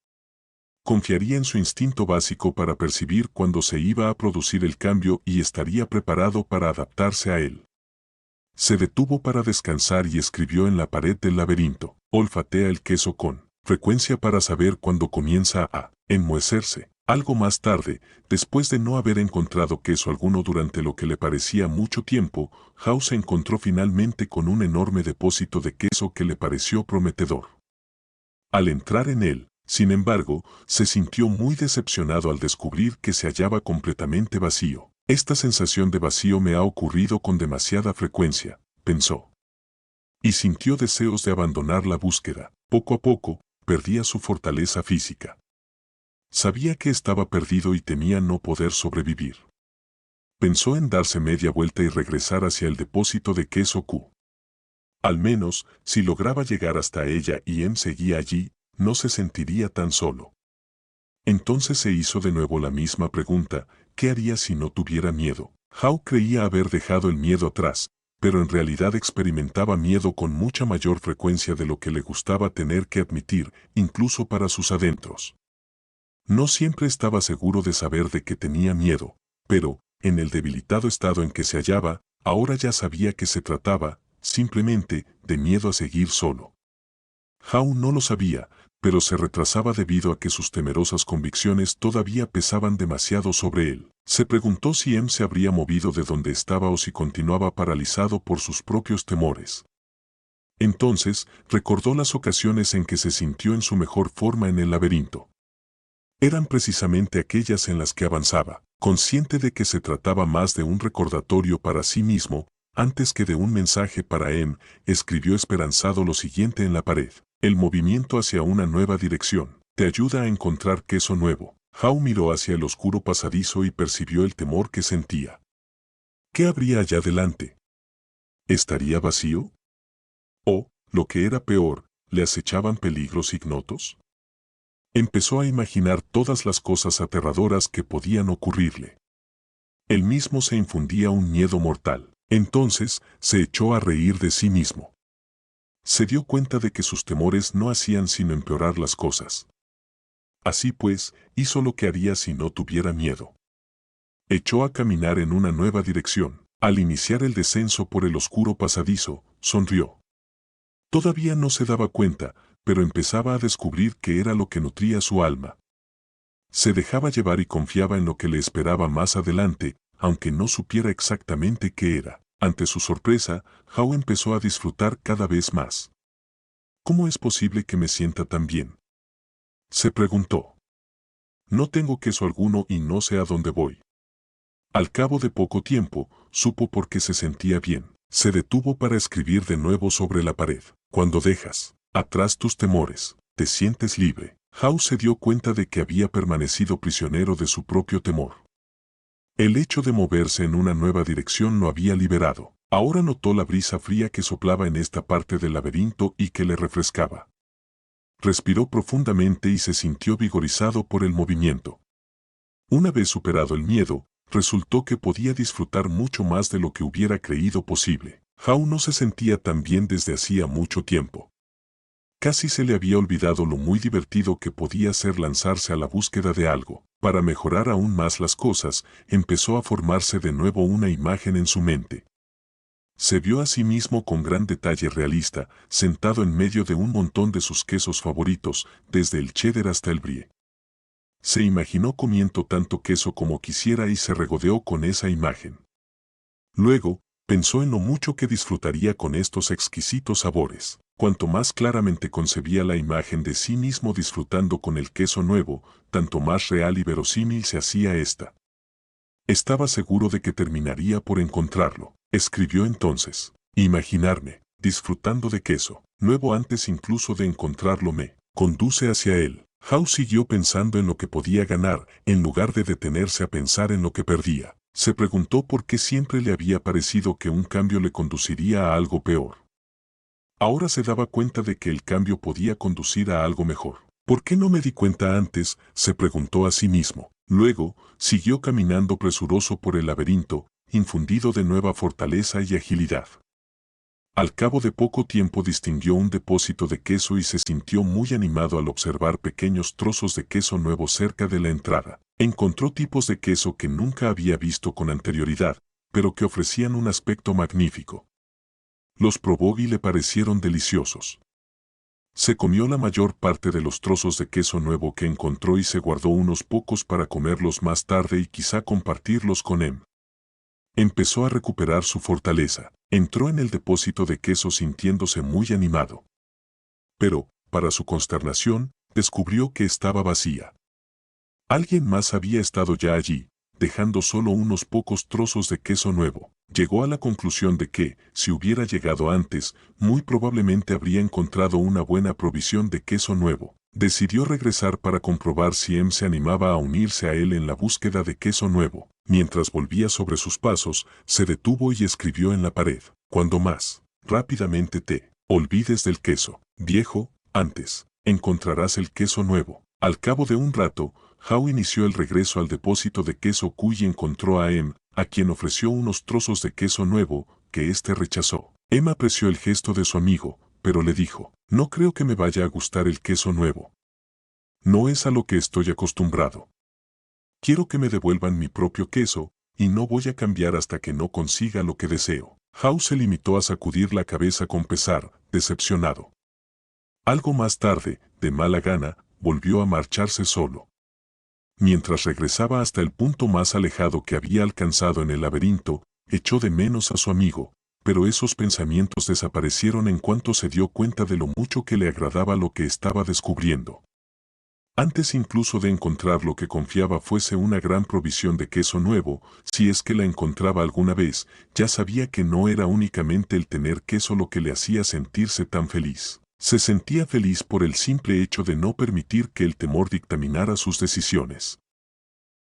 Confiaría en su instinto básico para percibir cuando se iba a producir el cambio y estaría preparado para adaptarse a él. Se detuvo para descansar y escribió en la pared del laberinto: olfatea el queso con frecuencia para saber cuándo comienza a enmohecerse. Algo más tarde, después de no haber encontrado queso alguno durante lo que le parecía mucho tiempo, Hao se encontró finalmente con un enorme depósito de queso que le pareció prometedor. Al entrar en él, sin embargo, se sintió muy decepcionado al descubrir que se hallaba completamente vacío. Esta sensación de vacío me ha ocurrido con demasiada frecuencia, pensó. Y sintió deseos de abandonar la búsqueda. Poco a poco, perdía su fortaleza física. Sabía que estaba perdido y temía no poder sobrevivir. Pensó en darse media vuelta y regresar hacia el depósito de queso Q. Al menos, si lograba llegar hasta ella y seguía allí, no se sentiría tan solo. Entonces se hizo de nuevo la misma pregunta: ¿qué haría si no tuviera miedo? Hao creía haber dejado el miedo atrás, pero en realidad experimentaba miedo con mucha mayor frecuencia de lo que le gustaba tener que admitir, incluso para sus adentros. No siempre estaba seguro de saber de qué tenía miedo, pero, en el debilitado estado en que se hallaba, ahora ya sabía que se trataba, simplemente, de miedo a seguir solo. Hao no lo sabía, pero se retrasaba debido a que sus temerosas convicciones todavía pesaban demasiado sobre él. Se preguntó si se habría movido de donde estaba o si continuaba paralizado por sus propios temores. Entonces, recordó las ocasiones en que se sintió en su mejor forma en el laberinto. Eran precisamente aquellas en las que avanzaba, consciente de que se trataba más de un recordatorio para sí mismo, antes que de un mensaje para escribió esperanzado lo siguiente en la pared: el movimiento hacia una nueva dirección te ayuda a encontrar queso nuevo. Hao miró hacia el oscuro pasadizo y percibió el temor que sentía. ¿Qué habría allá delante? ¿Estaría vacío? ¿O, lo que era peor, le acechaban peligros ignotos? Empezó a imaginar todas las cosas aterradoras que podían ocurrirle. Él mismo se infundía un miedo mortal. Entonces, se echó a reír de sí mismo. Se dio cuenta de que sus temores no hacían sino empeorar las cosas. Así pues, hizo lo que haría si no tuviera miedo. Echó a caminar en una nueva dirección. Al iniciar el descenso por el oscuro pasadizo, sonrió. Todavía no se daba cuenta, pero empezaba a descubrir que era lo que nutría su alma. Se dejaba llevar y confiaba en lo que le esperaba más adelante, aunque no supiera exactamente qué era. Ante su sorpresa, Hao empezó a disfrutar cada vez más. ¿Cómo es posible que me sienta tan bien?, se preguntó. No tengo queso alguno y no sé a dónde voy. Al cabo de poco tiempo, supo por qué se sentía bien. Se detuvo para escribir de nuevo sobre la pared: cuando dejas atrás tus temores, te sientes libre. Hao se dio cuenta de que había permanecido prisionero de su propio temor. El hecho de moverse en una nueva dirección lo había liberado. Ahora notó la brisa fría que soplaba en esta parte del laberinto y que le refrescaba. Respiró profundamente y se sintió vigorizado por el movimiento. Una vez superado el miedo, resultó que podía disfrutar mucho más de lo que hubiera creído posible. Hao no se sentía tan bien desde hacía mucho tiempo. Casi se le había olvidado lo muy divertido que podía ser lanzarse a la búsqueda de algo. Para mejorar aún más las cosas, empezó a formarse de nuevo una imagen en su mente. Se vio a sí mismo con gran detalle realista, sentado en medio de un montón de sus quesos favoritos, desde el cheddar hasta el brie. Se imaginó comiendo tanto queso como quisiera y se regodeó con esa imagen. Luego, pensó en lo mucho que disfrutaría con estos exquisitos sabores. Cuanto más claramente concebía la imagen de sí mismo disfrutando con el queso nuevo, tanto más real y verosímil se hacía esta. Estaba seguro de que terminaría por encontrarlo. Escribió entonces, imaginarme, disfrutando de queso, nuevo antes incluso de encontrarlo me conduce hacia él. Hao siguió pensando en lo que podía ganar, en lugar de detenerse a pensar en lo que perdía. Se preguntó por qué siempre le había parecido que un cambio le conduciría a algo peor. Ahora se daba cuenta de que el cambio podía conducir a algo mejor. ¿Por qué no me di cuenta antes?, se preguntó a sí mismo. Luego, siguió caminando presuroso por el laberinto, infundido de nueva fortaleza y agilidad. Al cabo de poco tiempo distinguió un depósito de queso y se sintió muy animado al observar pequeños trozos de queso nuevo cerca de la entrada. Encontró tipos de queso que nunca había visto con anterioridad, pero que ofrecían un aspecto magnífico. Los probó y le parecieron deliciosos. Se comió la mayor parte de los trozos de queso nuevo que encontró y se guardó unos pocos para comerlos más tarde y quizá compartirlos con Em. Empezó a recuperar su fortaleza. Entró en el depósito de queso sintiéndose muy animado. Pero, para su consternación, descubrió que estaba vacía. Alguien más había estado ya allí, dejando solo unos pocos trozos de queso nuevo. Llegó a la conclusión de que, si hubiera llegado antes, muy probablemente habría encontrado una buena provisión de queso nuevo. Decidió regresar para comprobar si Em se animaba a unirse a él en la búsqueda de queso nuevo. Mientras volvía sobre sus pasos, se detuvo y escribió en la pared: cuando más rápidamente te olvides del queso viejo, antes encontrarás el queso nuevo. Al cabo de un rato, Hao inició el regreso al depósito de queso Q y encontró a Em, a quien ofreció unos trozos de queso nuevo, que éste rechazó. Em apreció el gesto de su amigo, pero le dijo: no creo que me vaya a gustar el queso nuevo. No es a lo que estoy acostumbrado. Quiero que me devuelvan mi propio queso, y no voy a cambiar hasta que no consiga lo que deseo. Hao se limitó a sacudir la cabeza con pesar, decepcionado. Algo más tarde, de mala gana, volvió a marcharse solo. Mientras regresaba hasta el punto más alejado que había alcanzado en el laberinto, echó de menos a su amigo, pero esos pensamientos desaparecieron en cuanto se dio cuenta de lo mucho que le agradaba lo que estaba descubriendo. Antes incluso de encontrar lo que confiaba fuese una gran provisión de queso nuevo, si es que la encontraba alguna vez, ya sabía que no era únicamente el tener queso lo que le hacía sentirse tan feliz. Se sentía feliz por el simple hecho de no permitir que el temor dictaminara sus decisiones.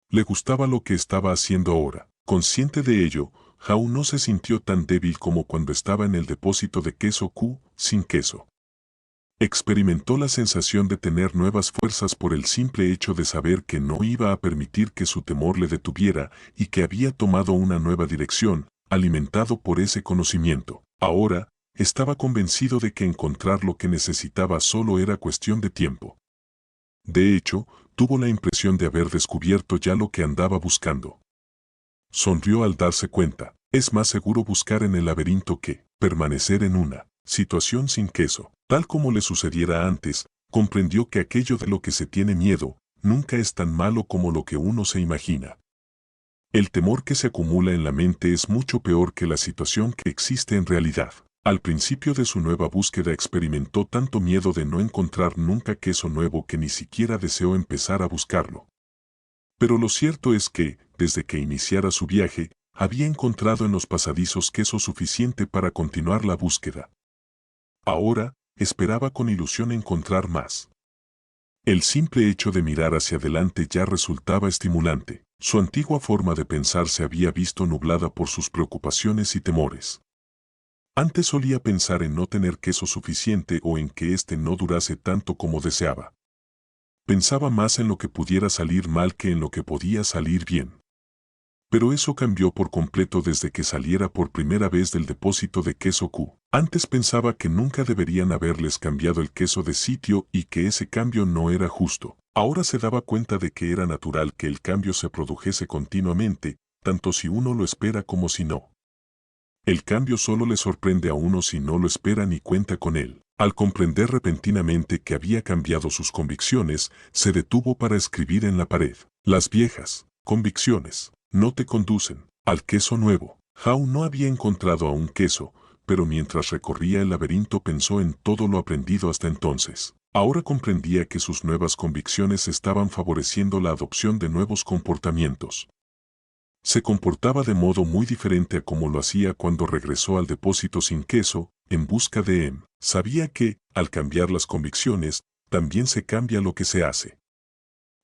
Le gustaba lo que estaba haciendo ahora. Consciente de ello, Hao no se sintió tan débil como cuando estaba en el depósito de queso Q, sin queso. Experimentó la sensación de tener nuevas fuerzas por el simple hecho de saber que no iba a permitir que su temor le detuviera y que había tomado una nueva dirección, alimentado por ese conocimiento. Ahora, estaba convencido de que encontrar lo que necesitaba solo era cuestión de tiempo. De hecho, tuvo la impresión de haber descubierto ya lo que andaba buscando. Sonrió al darse cuenta: es más seguro buscar en el laberinto que permanecer en una situación sin queso. Tal como le sucediera antes, comprendió que aquello de lo que se tiene miedo nunca es tan malo como lo que uno se imagina. El temor que se acumula en la mente es mucho peor que la situación que existe en realidad. Al principio de su nueva búsqueda experimentó tanto miedo de no encontrar nunca queso nuevo que ni siquiera deseó empezar a buscarlo. Pero lo cierto es que, desde que iniciara su viaje, había encontrado en los pasadizos queso suficiente para continuar la búsqueda. Ahora, esperaba con ilusión encontrar más. El simple hecho de mirar hacia adelante ya resultaba estimulante. Su antigua forma de pensar se había visto nublada por sus preocupaciones y temores. Antes solía pensar en no tener queso suficiente o en que éste no durase tanto como deseaba. Pensaba más en lo que pudiera salir mal que en lo que podía salir bien. Pero eso cambió por completo desde que saliera por primera vez del depósito de queso Q. Antes pensaba que nunca deberían haberles cambiado el queso de sitio y que ese cambio no era justo. Ahora se daba cuenta de que era natural que el cambio se produjese continuamente, tanto si uno lo espera como si no. El cambio solo le sorprende a uno si no lo espera ni cuenta con él. Al comprender repentinamente que había cambiado sus convicciones, se detuvo para escribir en la pared: las viejas convicciones no te conducen al queso nuevo. Howe no había encontrado aún queso, pero mientras recorría el laberinto pensó en todo lo aprendido hasta entonces. Ahora comprendía que sus nuevas convicciones estaban favoreciendo la adopción de nuevos comportamientos. Se comportaba de modo muy diferente a como lo hacía cuando regresó al depósito sin queso, en busca de Em. Sabía que, al cambiar las convicciones, también se cambia lo que se hace.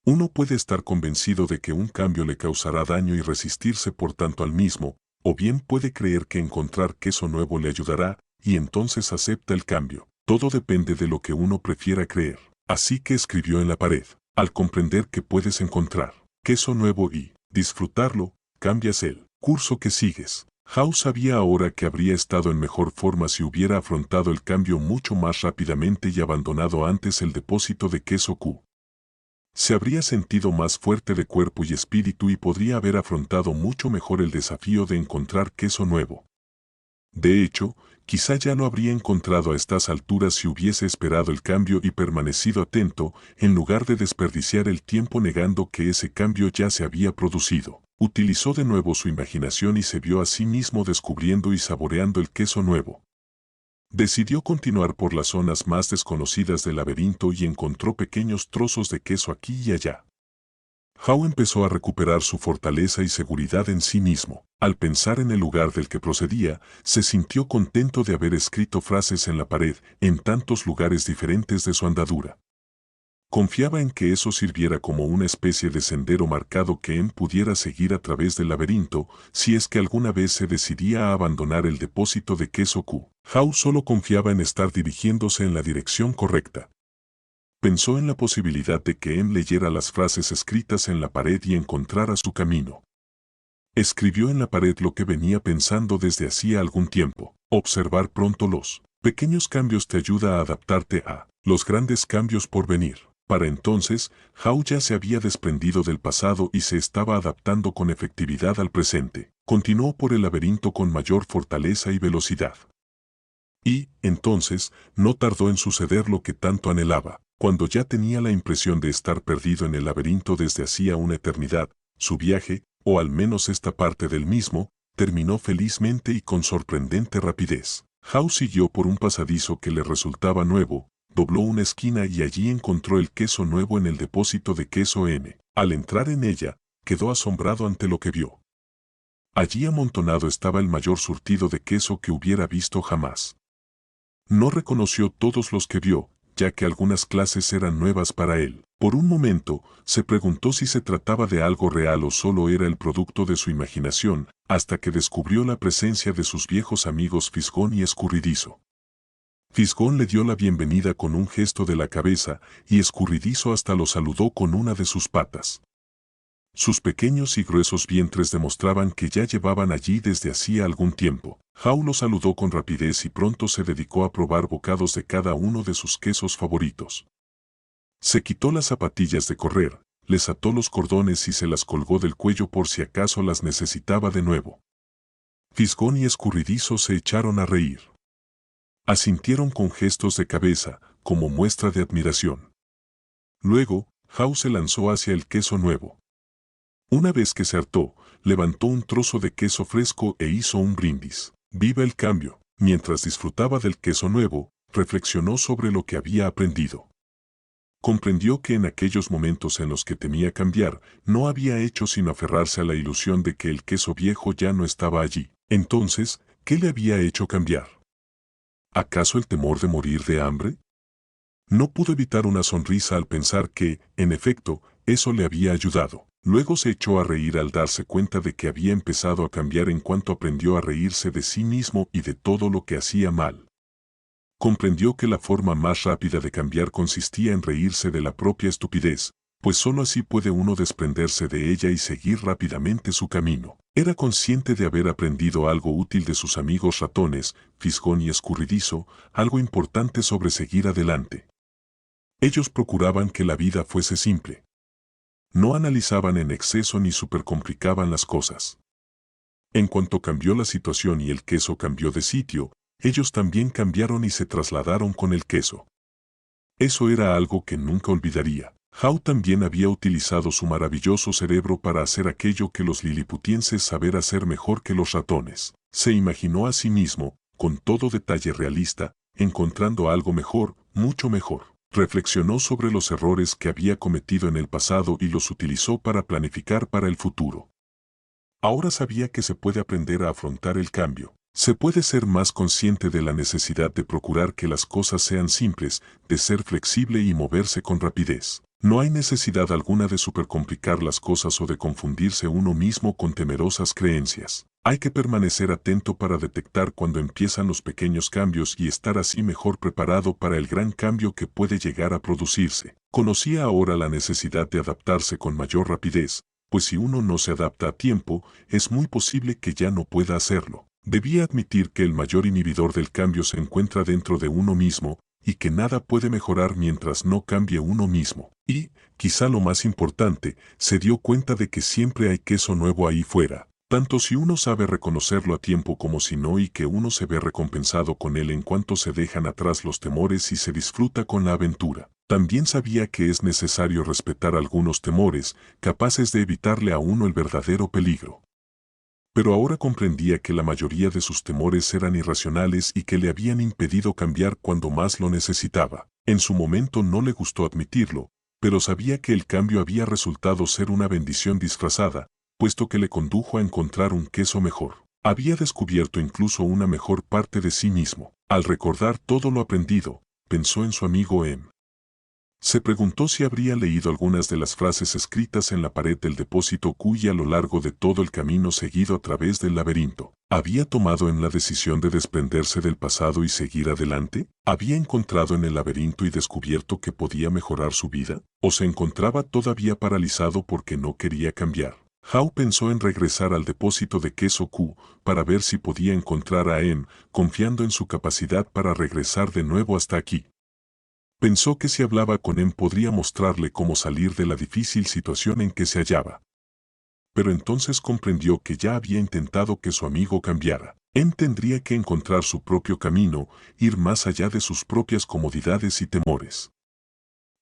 Uno puede estar convencido de que un cambio le causará daño y resistirse por tanto al mismo, o bien puede creer que encontrar queso nuevo le ayudará, y entonces acepta el cambio. Todo depende de lo que uno prefiera creer. Así que escribió en la pared: al comprender que puedes encontrar queso nuevo y disfrutarlo, cambias el curso que sigues. Howe sabía ahora que habría estado en mejor forma si hubiera afrontado el cambio mucho más rápidamente y abandonado antes el depósito de queso Q. Se habría sentido más fuerte de cuerpo y espíritu y podría haber afrontado mucho mejor el desafío de encontrar queso nuevo. De hecho, quizá ya lo habría encontrado a estas alturas si hubiese esperado el cambio y permanecido atento, en lugar de desperdiciar el tiempo negando que ese cambio ya se había producido. Utilizó de nuevo su imaginación y se vio a sí mismo descubriendo y saboreando el queso nuevo. Decidió continuar por las zonas más desconocidas del laberinto y encontró pequeños trozos de queso aquí y allá. Howe empezó a recuperar su fortaleza y seguridad en sí mismo. Al pensar en el lugar del que procedía, se sintió contento de haber escrito frases en la pared en tantos lugares diferentes de su andadura. Confiaba en que eso sirviera como una especie de sendero marcado que Em pudiera seguir a través del laberinto si es que alguna vez se decidía a abandonar el depósito de queso Q. Howe solo confiaba en estar dirigiéndose en la dirección correcta. Pensó en la posibilidad de que Em leyera las frases escritas en la pared y encontrara su camino. Escribió en la pared lo que venía pensando desde hacía algún tiempo: observar pronto los pequeños cambios te ayuda a adaptarte a los grandes cambios por venir. Para entonces, Howe ya se había desprendido del pasado y se estaba adaptando con efectividad al presente. Continuó por el laberinto con mayor fortaleza y velocidad. Y, entonces, no tardó en suceder lo que tanto anhelaba. Cuando ya tenía la impresión de estar perdido en el laberinto desde hacía una eternidad, su viaje, o al menos esta parte del mismo, terminó felizmente y con sorprendente rapidez. Howe siguió por un pasadizo que le resultaba nuevo, dobló una esquina y allí encontró el queso nuevo en el depósito de queso M. Al entrar en ella, quedó asombrado ante lo que vio. Allí amontonado estaba el mayor surtido de queso que hubiera visto jamás. No reconoció todos los que vio, ya que algunas clases eran nuevas para él. Por un momento, se preguntó si se trataba de algo real o solo era el producto de su imaginación, hasta que descubrió la presencia de sus viejos amigos Fisgón y Escurridizo. Fisgón le dio la bienvenida con un gesto de la cabeza y Escurridizo hasta lo saludó con una de sus patas. Sus pequeños y gruesos vientres demostraban que ya llevaban allí desde hacía algún tiempo. Howe lo saludó con rapidez y pronto se dedicó a probar bocados de cada uno de sus quesos favoritos. Se quitó las zapatillas de correr, les ató los cordones y se las colgó del cuello por si acaso las necesitaba de nuevo. Fisgón y Escurridizo se echaron a reír. Asintieron con gestos de cabeza, como muestra de admiración. Luego, Howe se lanzó hacia el queso nuevo. Una vez que se hartó, levantó un trozo de queso fresco e hizo un brindis. ¡Viva el cambio! Mientras disfrutaba del queso nuevo, reflexionó sobre lo que había aprendido. Comprendió que en aquellos momentos en los que temía cambiar, no había hecho sino aferrarse a la ilusión de que el queso viejo ya no estaba allí. Entonces, ¿qué le había hecho cambiar? ¿Acaso el temor de morir de hambre? No pudo evitar una sonrisa al pensar que, en efecto, eso le había ayudado. Luego se echó a reír al darse cuenta de que había empezado a cambiar en cuanto aprendió a reírse de sí mismo y de todo lo que hacía mal. Comprendió que la forma más rápida de cambiar consistía en reírse de la propia estupidez, pues sólo así puede uno desprenderse de ella y seguir rápidamente su camino. Era consciente de haber aprendido algo útil de sus amigos ratones, Fisgón y Escurridizo, algo importante sobre seguir adelante. Ellos procuraban que la vida fuese simple. No analizaban en exceso ni supercomplicaban las cosas. En cuanto cambió la situación y el queso cambió de sitio, ellos también cambiaron y se trasladaron con el queso. Eso era algo que nunca olvidaría. Hao también había utilizado su maravilloso cerebro para hacer aquello que los liliputienses saber hacer mejor que los ratones. Se imaginó a sí mismo, con todo detalle realista, encontrando algo mejor, mucho mejor. Reflexionó sobre los errores que había cometido en el pasado y los utilizó para planificar para el futuro. Ahora sabía que se puede aprender a afrontar el cambio. Se puede ser más consciente de la necesidad de procurar que las cosas sean simples, de ser flexible y moverse con rapidez. No hay necesidad alguna de supercomplicar las cosas o de confundirse uno mismo con temerosas creencias. Hay que permanecer atento para detectar cuando empiezan los pequeños cambios y estar así mejor preparado para el gran cambio que puede llegar a producirse. Conocía ahora la necesidad de adaptarse con mayor rapidez, pues si uno no se adapta a tiempo, es muy posible que ya no pueda hacerlo. Debía admitir que el mayor inhibidor del cambio se encuentra dentro de uno mismo, y que nada puede mejorar mientras no cambie uno mismo. Y, quizá lo más importante, se dio cuenta de que siempre hay queso nuevo ahí fuera, tanto si uno sabe reconocerlo a tiempo como si no, y que uno se ve recompensado con él en cuanto se dejan atrás los temores y se disfruta con la aventura. También sabía que es necesario respetar algunos temores, capaces de evitarle a uno el verdadero peligro. Pero ahora comprendía que la mayoría de sus temores eran irracionales y que le habían impedido cambiar cuando más lo necesitaba. En su momento no le gustó admitirlo, pero sabía que el cambio había resultado ser una bendición disfrazada, puesto que le condujo a encontrar un queso mejor. Había descubierto incluso una mejor parte de sí mismo. Al recordar todo lo aprendido, pensó en su amigo Em. Se preguntó si habría leído algunas de las frases escritas en la pared del depósito Q y a lo largo de todo el camino seguido a través del laberinto. ¿Había tomado en la decisión de desprenderse del pasado y seguir adelante? ¿Había encontrado en el laberinto y descubierto que podía mejorar su vida? ¿O se encontraba todavía paralizado porque no quería cambiar? Hao pensó en regresar al depósito de queso Q para ver si podía encontrar a Em, confiando en su capacidad para regresar de nuevo hasta aquí. Pensó que si hablaba con Em podría mostrarle cómo salir de la difícil situación en que se hallaba. Pero entonces comprendió que ya había intentado que su amigo cambiara. Em tendría que encontrar su propio camino, ir más allá de sus propias comodidades y temores.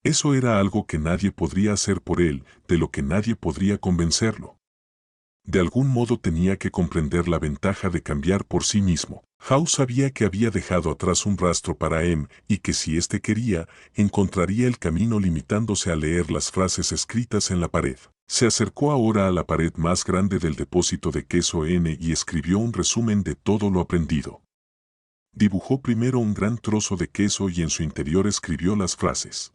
Eso era algo que nadie podría hacer por él, de lo que nadie podría convencerlo. De algún modo tenía que comprender la ventaja de cambiar por sí mismo. Hao sabía que había dejado atrás un rastro para Em y que si éste quería, encontraría el camino limitándose a leer las frases escritas en la pared. Se acercó ahora a la pared más grande del depósito de queso N y escribió un resumen de todo lo aprendido. Dibujó primero un gran trozo de queso y en su interior escribió las frases.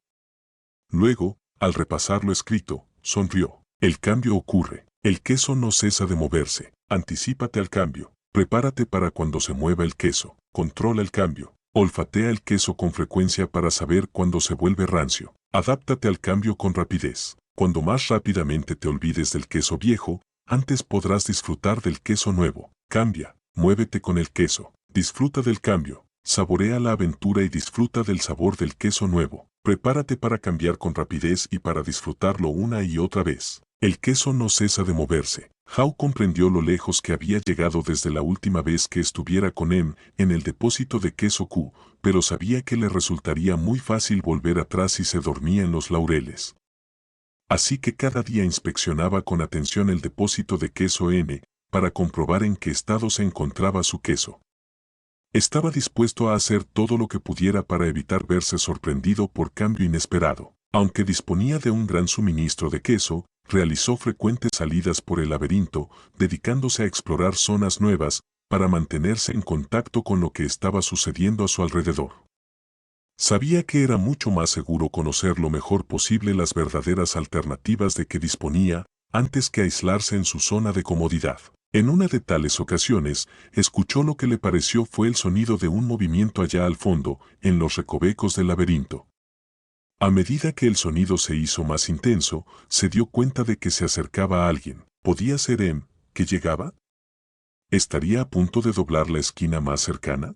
Luego, al repasar lo escrito, sonrió. El cambio ocurre. El queso no cesa de moverse. Anticípate al cambio. Prepárate para cuando se mueva el queso. Controla el cambio. Olfatea el queso con frecuencia para saber cuándo se vuelve rancio. Adáptate al cambio con rapidez. Cuando más rápidamente te olvides del queso viejo, antes podrás disfrutar del queso nuevo. Cambia. Muévete con el queso. Disfruta del cambio. Saborea la aventura y disfruta del sabor del queso nuevo. Prepárate para cambiar con rapidez y para disfrutarlo una y otra vez. El queso no cesa de moverse. Hao comprendió lo lejos que había llegado desde la última vez que estuviera con Em en el depósito de queso Q, pero sabía que le resultaría muy fácil volver atrás si se dormía en los laureles. Así que cada día inspeccionaba con atención el depósito de queso N para comprobar en qué estado se encontraba su queso. Estaba dispuesto a hacer todo lo que pudiera para evitar verse sorprendido por cambio inesperado. Aunque disponía de un gran suministro de queso, realizó frecuentes salidas por el laberinto, dedicándose a explorar zonas nuevas, para mantenerse en contacto con lo que estaba sucediendo a su alrededor. Sabía que era mucho más seguro conocer lo mejor posible las verdaderas alternativas de que disponía, antes que aislarse en su zona de comodidad. En una de tales ocasiones, escuchó lo que le pareció fue el sonido de un movimiento allá al fondo, en los recovecos del laberinto. A medida que el sonido se hizo más intenso, se dio cuenta de que se acercaba a alguien. ¿Podía ser que llegaba? ¿Estaría a punto de doblar la esquina más cercana?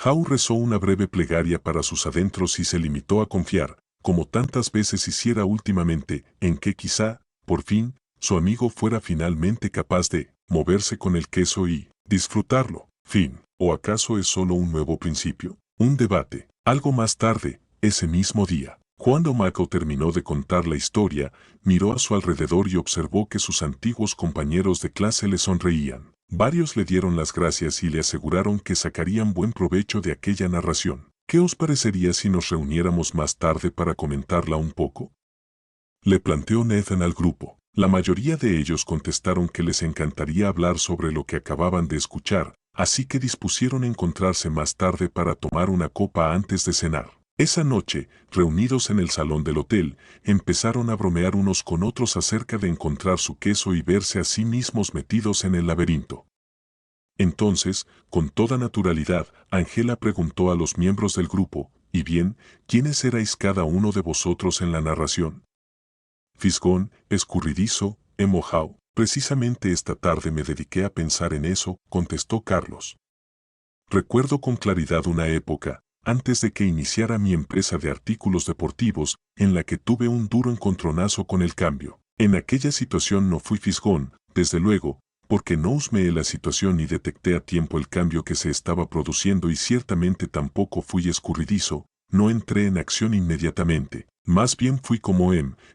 Howe rezó una breve plegaria para sus adentros y se limitó a confiar, como tantas veces hiciera últimamente, en que quizá, por fin, su amigo fuera finalmente capaz de moverse con el queso y disfrutarlo. Fin. ¿O acaso es solo un nuevo principio? Un debate. Algo más tarde, ese mismo día, cuando Mako terminó de contar la historia, miró a su alrededor y observó que sus antiguos compañeros de clase le sonreían. Varios le dieron las gracias y le aseguraron que sacarían buen provecho de aquella narración. ¿Qué os parecería si nos reuniéramos más tarde para comentarla un poco? Le planteó Nathan al grupo. La mayoría de ellos contestaron que les encantaría hablar sobre lo que acababan de escuchar, así que dispusieron encontrarse más tarde para tomar una copa antes de cenar. Esa noche, reunidos en el salón del hotel, empezaron a bromear unos con otros acerca de encontrar su queso y verse a sí mismos metidos en el laberinto. Entonces, con toda naturalidad, Angela preguntó a los miembros del grupo, ¿y bien, quiénes erais cada uno de vosotros en la narración? Fisgón, escurridizo, Howe. Precisamente esta tarde me dediqué a pensar en eso, contestó Carlos. Recuerdo con claridad una época, antes de que iniciara mi empresa de artículos deportivos, en la que tuve un duro encontronazo con el cambio. En aquella situación no fui fisgón, desde luego, porque no husmeé la situación ni detecté a tiempo el cambio que se estaba produciendo y ciertamente tampoco fui escurridizo, no entré en acción inmediatamente. Más bien fui como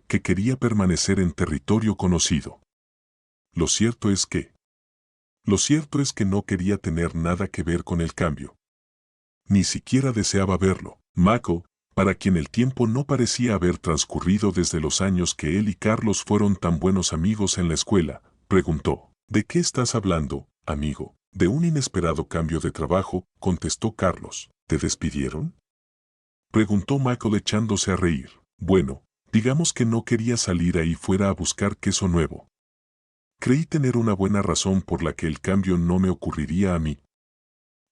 que quería permanecer en territorio conocido. Lo cierto es que no quería tener nada que ver con el cambio. Ni siquiera deseaba verlo. Mako, para quien el tiempo no parecía haber transcurrido desde los años que él y Carlos fueron tan buenos amigos en la escuela, preguntó, ¿de qué estás hablando, amigo? De un inesperado cambio de trabajo, contestó Carlos. ¿Te despidieron? Preguntó Michael echándose a reír. Bueno, digamos que no quería salir ahí fuera a buscar queso nuevo. Creí tener una buena razón por la que el cambio no me ocurriría a mí.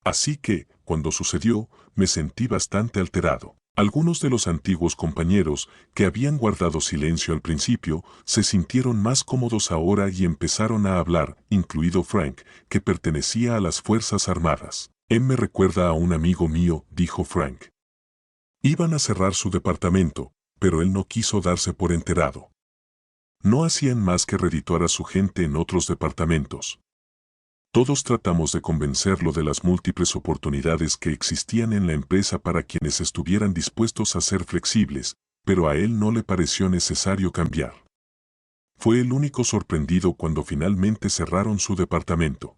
Así que, cuando sucedió, me sentí bastante alterado. Algunos de los antiguos compañeros, que habían guardado silencio al principio, se sintieron más cómodos ahora y empezaron a hablar, incluido Frank, que pertenecía a las Fuerzas Armadas. Me recuerda a un amigo mío, dijo Frank. Iban a cerrar su departamento, pero él no quiso darse por enterado. No hacían más que redituar a su gente en otros departamentos. Todos tratamos de convencerlo de las múltiples oportunidades que existían en la empresa para quienes estuvieran dispuestos a ser flexibles, pero a él no le pareció necesario cambiar. Fue el único sorprendido cuando finalmente cerraron su departamento.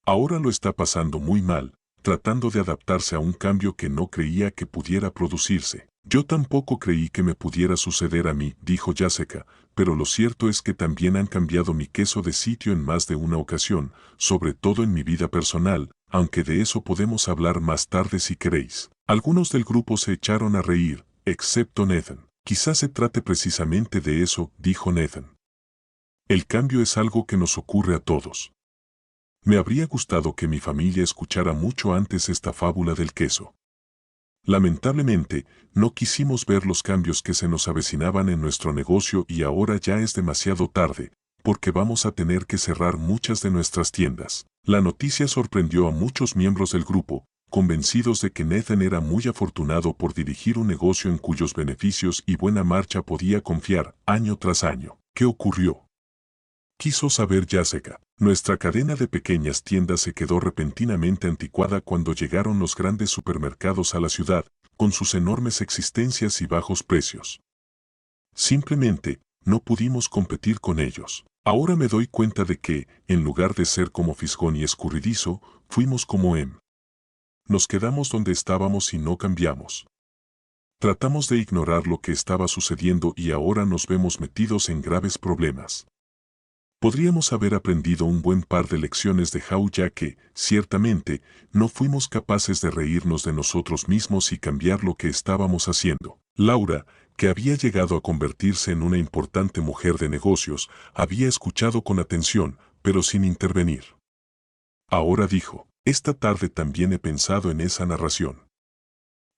Ahora lo está pasando muy mal, tratando de adaptarse a un cambio que no creía que pudiera producirse. Yo tampoco creí que me pudiera suceder a mí, dijo Jessica, pero lo cierto es que también han cambiado mi queso de sitio en más de una ocasión, sobre todo en mi vida personal, aunque de eso podemos hablar más tarde si queréis. Algunos del grupo se echaron a reír, excepto Nathan. Quizás se trate precisamente de eso, dijo Nathan. El cambio es algo que nos ocurre a todos. Me habría gustado que mi familia escuchara mucho antes esta fábula del queso. Lamentablemente, no quisimos ver los cambios que se nos avecinaban en nuestro negocio y ahora ya es demasiado tarde, porque vamos a tener que cerrar muchas de nuestras tiendas. La noticia sorprendió a muchos miembros del grupo, convencidos de que Nathan era muy afortunado por dirigir un negocio en cuyos beneficios y buena marcha podía confiar año tras año. ¿Qué ocurrió? Quiso saber Jessica. Nuestra cadena de pequeñas tiendas se quedó repentinamente anticuada cuando llegaron los grandes supermercados a la ciudad, con sus enormes existencias y bajos precios. Simplemente, no pudimos competir con ellos. Ahora me doy cuenta de que, en lugar de ser como fisgón y escurridizo, fuimos como Nos quedamos donde estábamos y no cambiamos. Tratamos de ignorar lo que estaba sucediendo y ahora nos vemos metidos en graves problemas. Podríamos haber aprendido un buen par de lecciones de Howe ya que, ciertamente, no fuimos capaces de reírnos de nosotros mismos y cambiar lo que estábamos haciendo. Laura, que había llegado a convertirse en una importante mujer de negocios, había escuchado con atención, pero sin intervenir. Ahora dijo, esta tarde también he pensado en esa narración.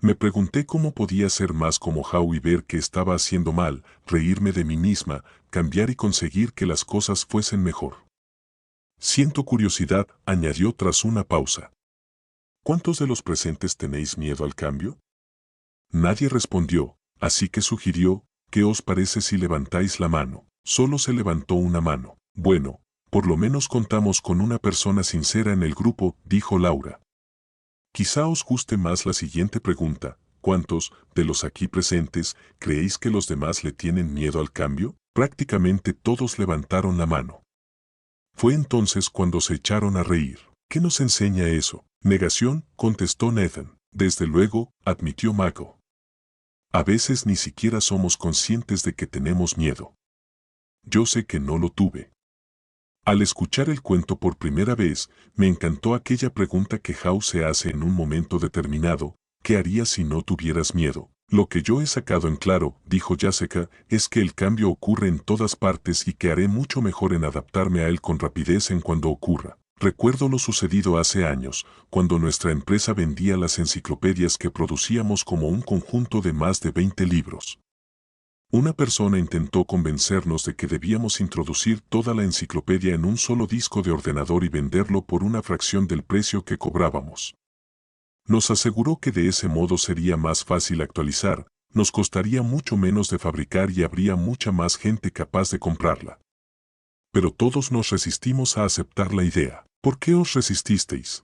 Me pregunté cómo podía ser más como Howe y ver que estaba haciendo mal, reírme de mí misma, cambiar y conseguir que las cosas fuesen mejor. Siento curiosidad, añadió tras una pausa. ¿Cuántos de los presentes tenéis miedo al cambio? Nadie respondió, así que sugirió, ¿qué os parece si levantáis la mano? Solo se levantó una mano. Bueno, por lo menos contamos con una persona sincera en el grupo, dijo Laura. Quizá os guste más la siguiente pregunta. ¿Cuántos, de los aquí presentes, creéis que los demás le tienen miedo al cambio? Prácticamente todos levantaron la mano. Fue entonces cuando se echaron a reír. ¿Qué nos enseña eso? Negación, contestó Nathan. Desde luego, admitió Mako. A veces ni siquiera somos conscientes de que tenemos miedo. Yo sé que no lo tuve. Al escuchar el cuento por primera vez, me encantó aquella pregunta que Howe se hace en un momento determinado, ¿qué harías si no tuvieras miedo? Lo que yo he sacado en claro, dijo Jessica, es que el cambio ocurre en todas partes y que haré mucho mejor en adaptarme a él con rapidez en cuando ocurra. Recuerdo lo sucedido hace años, cuando nuestra empresa vendía las enciclopedias que producíamos como un conjunto de más de 20 libros. Una persona intentó convencernos de que debíamos introducir toda la enciclopedia en un solo disco de ordenador y venderlo por una fracción del precio que cobrábamos. Nos aseguró que de ese modo sería más fácil actualizar, nos costaría mucho menos de fabricar y habría mucha más gente capaz de comprarla. Pero todos nos resistimos a aceptar la idea. ¿Por qué os resististeis?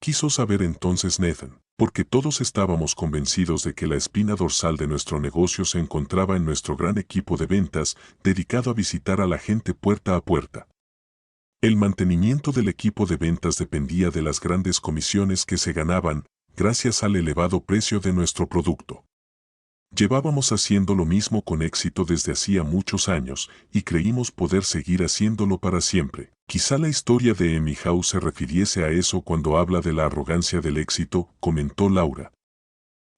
Quiso saber entonces Nathan, porque todos estábamos convencidos de que la espina dorsal de nuestro negocio se encontraba en nuestro gran equipo de ventas, dedicado a visitar a la gente puerta a puerta. El mantenimiento del equipo de ventas dependía de las grandes comisiones que se ganaban, gracias al elevado precio de nuestro producto. Llevábamos haciendo lo mismo con éxito desde hacía muchos años, y creímos poder seguir haciéndolo para siempre. Quizá la historia de Emmy Howe se refiriese a eso cuando habla de la arrogancia del éxito, comentó Laura.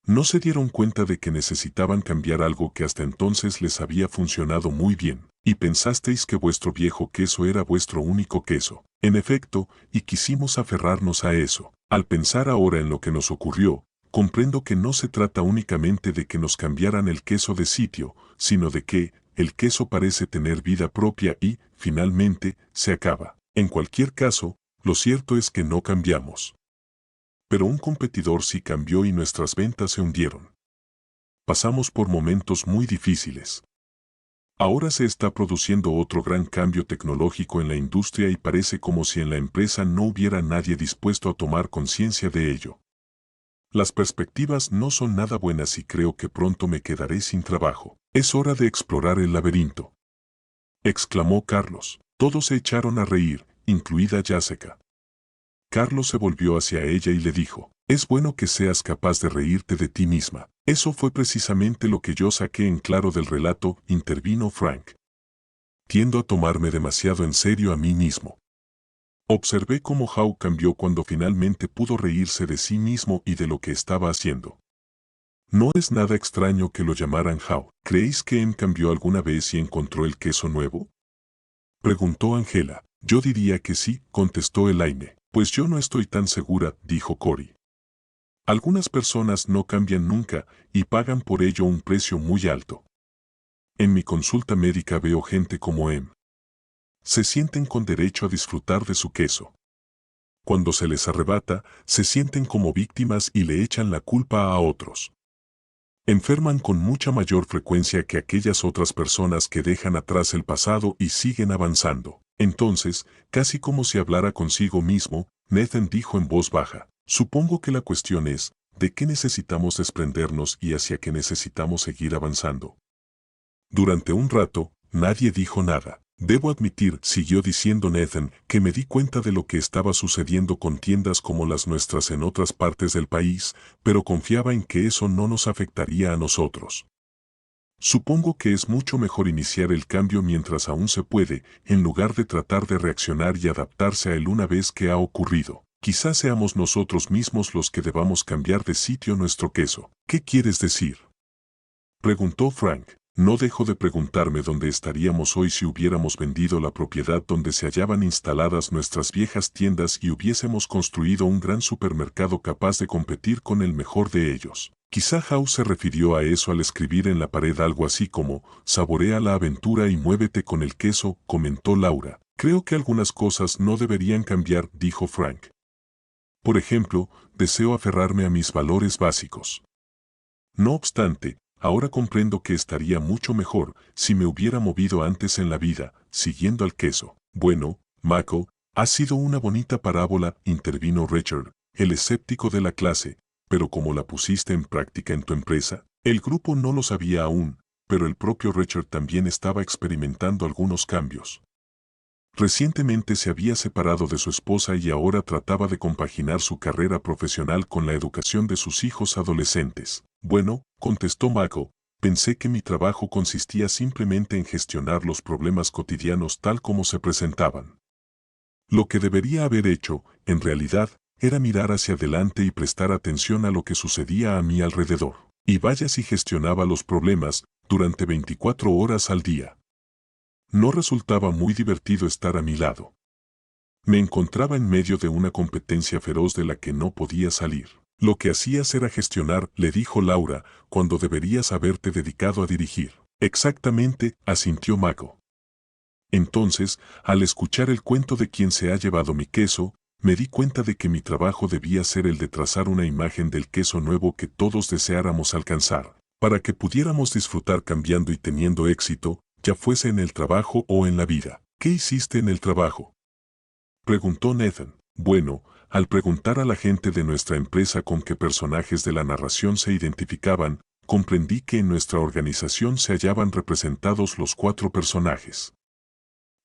No se dieron cuenta de que necesitaban cambiar algo que hasta entonces les había funcionado muy bien, y pensasteis que vuestro viejo queso era vuestro único queso. En efecto, y quisimos aferrarnos a eso. Al pensar ahora en lo que nos ocurrió, comprendo que no se trata únicamente de que nos cambiaran el queso de sitio, sino de que el queso parece tener vida propia y, finalmente, se acaba. En cualquier caso, lo cierto es que no cambiamos. Pero un competidor sí cambió y nuestras ventas se hundieron. Pasamos por momentos muy difíciles. Ahora se está produciendo otro gran cambio tecnológico en la industria y parece como si en la empresa no hubiera nadie dispuesto a tomar conciencia de ello. Las perspectivas no son nada buenas y creo que pronto me quedaré sin trabajo. Es hora de explorar el laberinto, exclamó Carlos. Todos se echaron a reír, incluida Jessica. Carlos se volvió hacia ella y le dijo, es bueno que seas capaz de reírte de ti misma. Eso fue precisamente lo que yo saqué en claro del relato, intervino Frank. Tiendo a tomarme demasiado en serio a mí mismo. Observé cómo Howe cambió cuando finalmente pudo reírse de sí mismo y de lo que estaba haciendo. No es nada extraño que lo llamaran Howe. ¿Creéis que Em cambió alguna vez y encontró el queso nuevo? Preguntó Angela. Yo diría que sí, contestó Elaine. Pues yo no estoy tan segura, dijo Cory. Algunas personas no cambian nunca y pagan por ello un precio muy alto. En mi consulta médica veo gente como Em. Se sienten con derecho a disfrutar de su queso. Cuando se les arrebata, se sienten como víctimas y le echan la culpa a otros. Enferman con mucha mayor frecuencia que aquellas otras personas que dejan atrás el pasado y siguen avanzando. Entonces, casi como si hablara consigo mismo, Nathan dijo en voz baja, supongo que la cuestión es, ¿de qué necesitamos desprendernos y hacia qué necesitamos seguir avanzando? Durante un rato, nadie dijo nada. Debo admitir, siguió diciendo Nathan, que me di cuenta de lo que estaba sucediendo con tiendas como las nuestras en otras partes del país, pero confiaba en que eso no nos afectaría a nosotros. Supongo que es mucho mejor iniciar el cambio mientras aún se puede, en lugar de tratar de reaccionar y adaptarse a él una vez que ha ocurrido. Quizás seamos nosotros mismos los que debamos cambiar de sitio nuestro queso. ¿Qué quieres decir? Preguntó Frank. No dejo de preguntarme dónde estaríamos hoy si hubiéramos vendido la propiedad donde se hallaban instaladas nuestras viejas tiendas y hubiésemos construido un gran supermercado capaz de competir con el mejor de ellos. Quizá Howe se refirió a eso al escribir en la pared algo así como, saborea la aventura y muévete con el queso, comentó Laura. Creo que algunas cosas no deberían cambiar, dijo Frank. Por ejemplo, deseo aferrarme a mis valores básicos. No obstante, ahora comprendo que estaría mucho mejor si me hubiera movido antes en la vida, siguiendo al queso. Bueno, Mako, ha sido una bonita parábola, intervino Richard, el escéptico de la clase, pero como la pusiste en práctica en tu empresa, el grupo no lo sabía aún, pero el propio Richard también estaba experimentando algunos cambios. Recientemente se había separado de su esposa y ahora trataba de compaginar su carrera profesional con la educación de sus hijos adolescentes. Bueno, contestó Mako, pensé que mi trabajo consistía simplemente en gestionar los problemas cotidianos tal como se presentaban. Lo que debería haber hecho, en realidad, era mirar hacia adelante y prestar atención a lo que sucedía a mi alrededor. Y vaya si gestionaba los problemas durante 24 horas al día. No resultaba muy divertido estar a mi lado. Me encontraba en medio de una competencia feroz de la que no podía salir. Lo que hacías era gestionar, le dijo Laura, cuando deberías haberte dedicado a dirigir. Exactamente, asintió Mako. Entonces, al escuchar el cuento de quien se ha llevado mi queso, me di cuenta de que mi trabajo debía ser el de trazar una imagen del queso nuevo que todos deseáramos alcanzar, para que pudiéramos disfrutar cambiando y teniendo éxito, ya fuese en el trabajo o en la vida. ¿Qué hiciste en el trabajo?, preguntó Nathan. Bueno, al preguntar a la gente de nuestra empresa con qué personajes de la narración se identificaban, comprendí que en nuestra organización se hallaban representados los 4 personajes.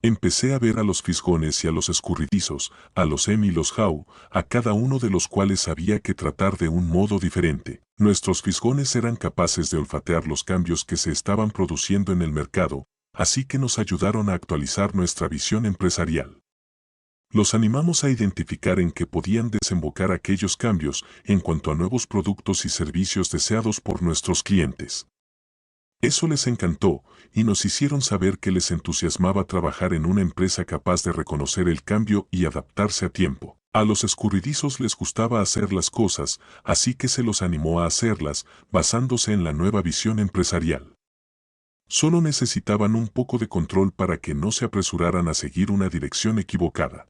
Empecé a ver a los fisgones y a los escurridizos, a los Em y los Howe, a cada uno de los cuales había que tratar de un modo diferente. Nuestros fisgones eran capaces de olfatear los cambios que se estaban produciendo en el mercado, así que nos ayudaron a actualizar nuestra visión empresarial. Los animamos a identificar en qué podían desembocar aquellos cambios en cuanto a nuevos productos y servicios deseados por nuestros clientes. Eso les encantó, y nos hicieron saber que les entusiasmaba trabajar en una empresa capaz de reconocer el cambio y adaptarse a tiempo. A los escurridizos les gustaba hacer las cosas, así que se los animó a hacerlas, basándose en la nueva visión empresarial. Solo necesitaban un poco de control para que no se apresuraran a seguir una dirección equivocada.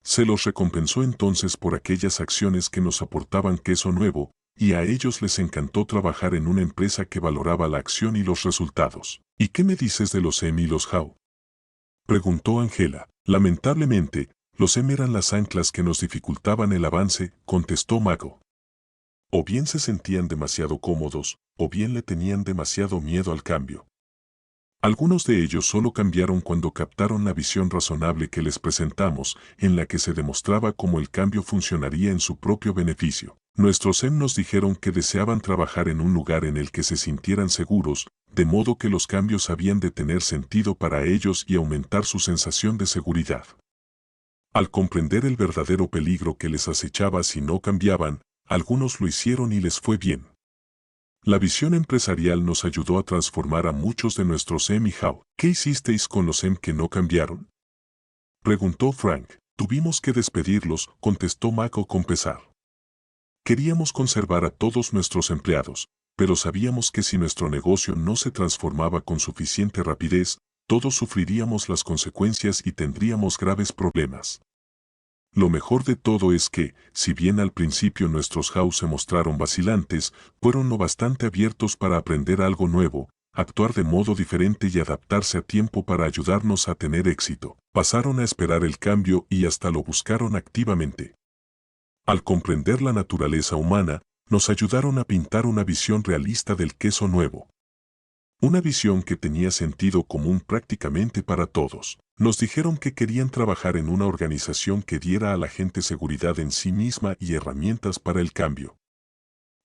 Se los recompensó entonces por aquellas acciones que nos aportaban queso nuevo, y a ellos les encantó trabajar en una empresa que valoraba la acción y los resultados. ¿Y qué me dices de los Em y los Howe?, preguntó Angela. Lamentablemente, los Em eran las anclas que nos dificultaban el avance, contestó Mako. O bien se sentían demasiado cómodos, o bien le tenían demasiado miedo al cambio. Algunos de ellos solo cambiaron cuando captaron la visión razonable que les presentamos, en la que se demostraba cómo el cambio funcionaría en su propio beneficio. Nuestros Em nos dijeron que deseaban trabajar en un lugar en el que se sintieran seguros, de modo que los cambios habían de tener sentido para ellos y aumentar su sensación de seguridad. Al comprender el verdadero peligro que les acechaba si no cambiaban, algunos lo hicieron y les fue bien. La visión empresarial nos ayudó a transformar a muchos de nuestros Em y Howe. ¿Qué hicisteis con los Em que no cambiaron?, preguntó Frank. Tuvimos que despedirlos, contestó Mako con pesar. Queríamos conservar a todos nuestros empleados, pero sabíamos que si nuestro negocio no se transformaba con suficiente rapidez, todos sufriríamos las consecuencias y tendríamos graves problemas. Lo mejor de todo es que, si bien al principio nuestros Howe se mostraron vacilantes, fueron lo bastante abiertos para aprender algo nuevo, actuar de modo diferente y adaptarse a tiempo para ayudarnos a tener éxito. Pasaron a esperar el cambio y hasta lo buscaron activamente. Al comprender la naturaleza humana, nos ayudaron a pintar una visión realista del queso nuevo. Una visión que tenía sentido común prácticamente para todos. Nos dijeron que querían trabajar en una organización que diera a la gente seguridad en sí misma y herramientas para el cambio.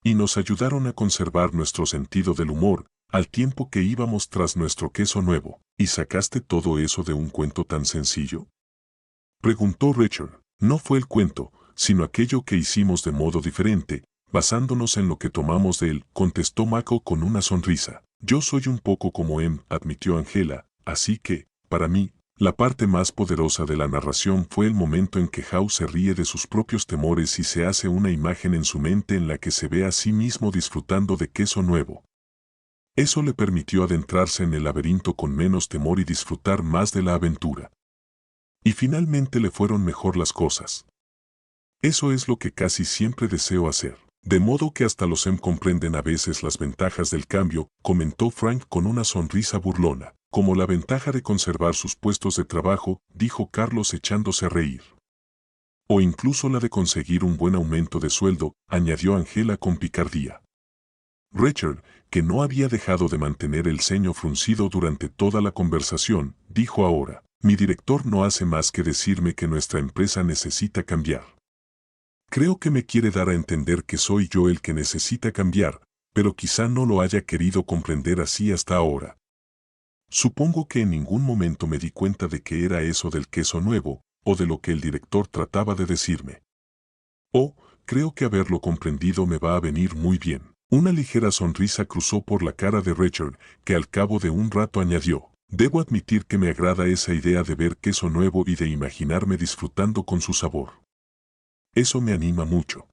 Y nos ayudaron a conservar nuestro sentido del humor, al tiempo que íbamos tras nuestro queso nuevo. ¿Y sacaste todo eso de un cuento tan sencillo?, preguntó Richard. No fue el cuento, sino aquello que hicimos de modo diferente, basándonos en lo que tomamos de él, contestó Mako con una sonrisa. Yo soy un poco como admitió Angela, así que, para mí, la parte más poderosa de la narración fue el momento en que House se ríe de sus propios temores y se hace una imagen en su mente en la que se ve a sí mismo disfrutando de queso nuevo. Eso le permitió adentrarse en el laberinto con menos temor y disfrutar más de la aventura. Y finalmente le fueron mejor las cosas. Eso es lo que casi siempre deseo hacer. De modo que hasta los comprenden a veces las ventajas del cambio, comentó Frank con una sonrisa burlona. Como la ventaja de conservar sus puestos de trabajo, dijo Carlos echándose a reír. O incluso la de conseguir un buen aumento de sueldo, añadió Angela con picardía. Richard, que no había dejado de mantener el ceño fruncido durante toda la conversación, dijo ahora, mi director no hace más que decirme que nuestra empresa necesita cambiar. Creo que me quiere dar a entender que soy yo el que necesita cambiar, pero quizá no lo haya querido comprender así hasta ahora. Supongo que en ningún momento me di cuenta de que era eso del queso nuevo, o de lo que el director trataba de decirme. Oh, creo que haberlo comprendido me va a venir muy bien. Una ligera sonrisa cruzó por la cara de Richard, que al cabo de un rato añadió, debo admitir que me agrada esa idea de ver queso nuevo y de imaginarme disfrutando con su sabor. Eso me anima mucho.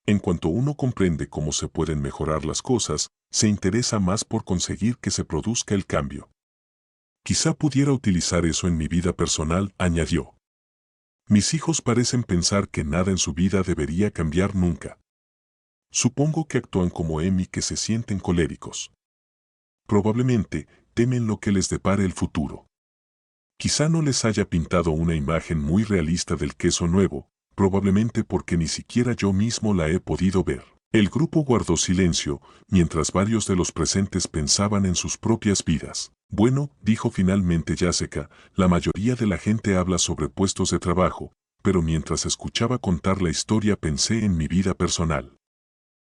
En cuanto uno comprende cómo se pueden mejorar las cosas, se interesa más por conseguir que se produzca el cambio. Quizá pudiera utilizar eso en mi vida personal, añadió. Mis hijos parecen pensar que nada en su vida debería cambiar nunca. Supongo que actúan como y que se sienten coléricos. Probablemente temen lo que les depare el futuro. Quizá no les haya pintado una imagen muy realista del queso nuevo, probablemente porque ni siquiera yo mismo la he podido ver. El grupo guardó silencio, mientras varios de los presentes pensaban en sus propias vidas. Bueno, dijo finalmente Jessica, la mayoría de la gente habla sobre puestos de trabajo, pero mientras escuchaba contar la historia pensé en mi vida personal.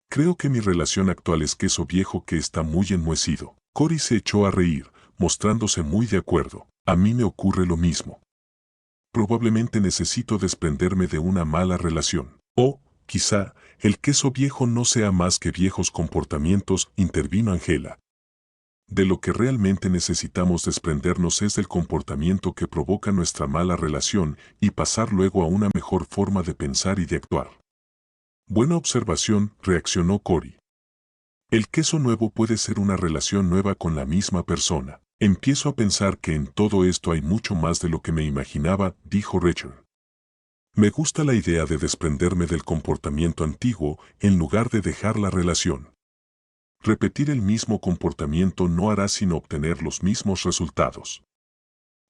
Creo que mi relación actual es queso viejo que está muy enmohecido. Cory se echó a reír, mostrándose muy de acuerdo. A mí me ocurre lo mismo. Probablemente necesito desprenderme de una mala relación. O, quizá, el queso viejo no sea más que viejos comportamientos, intervino Angela. De lo que realmente necesitamos desprendernos es del comportamiento que provoca nuestra mala relación y pasar luego a una mejor forma de pensar y de actuar. Buena observación, reaccionó Cory. El queso nuevo puede ser una relación nueva con la misma persona. Empiezo a pensar que en todo esto hay mucho más de lo que me imaginaba, dijo Richard. Me gusta la idea de desprenderme del comportamiento antiguo en lugar de dejar la relación. Repetir el mismo comportamiento no hará sino obtener los mismos resultados.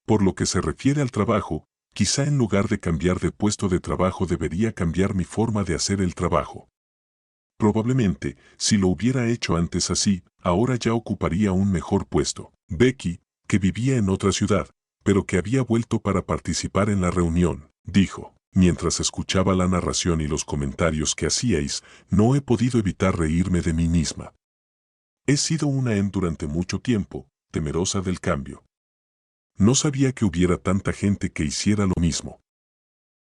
Por lo que se refiere al trabajo, quizá en lugar de cambiar de puesto de trabajo debería cambiar mi forma de hacer el trabajo. Probablemente, si lo hubiera hecho antes así, ahora ya ocuparía un mejor puesto. Becky, que vivía en otra ciudad, pero que había vuelto para participar en la reunión, dijo, mientras escuchaba la narración y los comentarios que hacíais, no he podido evitar reírme de mí misma. He sido una durante mucho tiempo, temerosa del cambio. No sabía que hubiera tanta gente que hiciera lo mismo.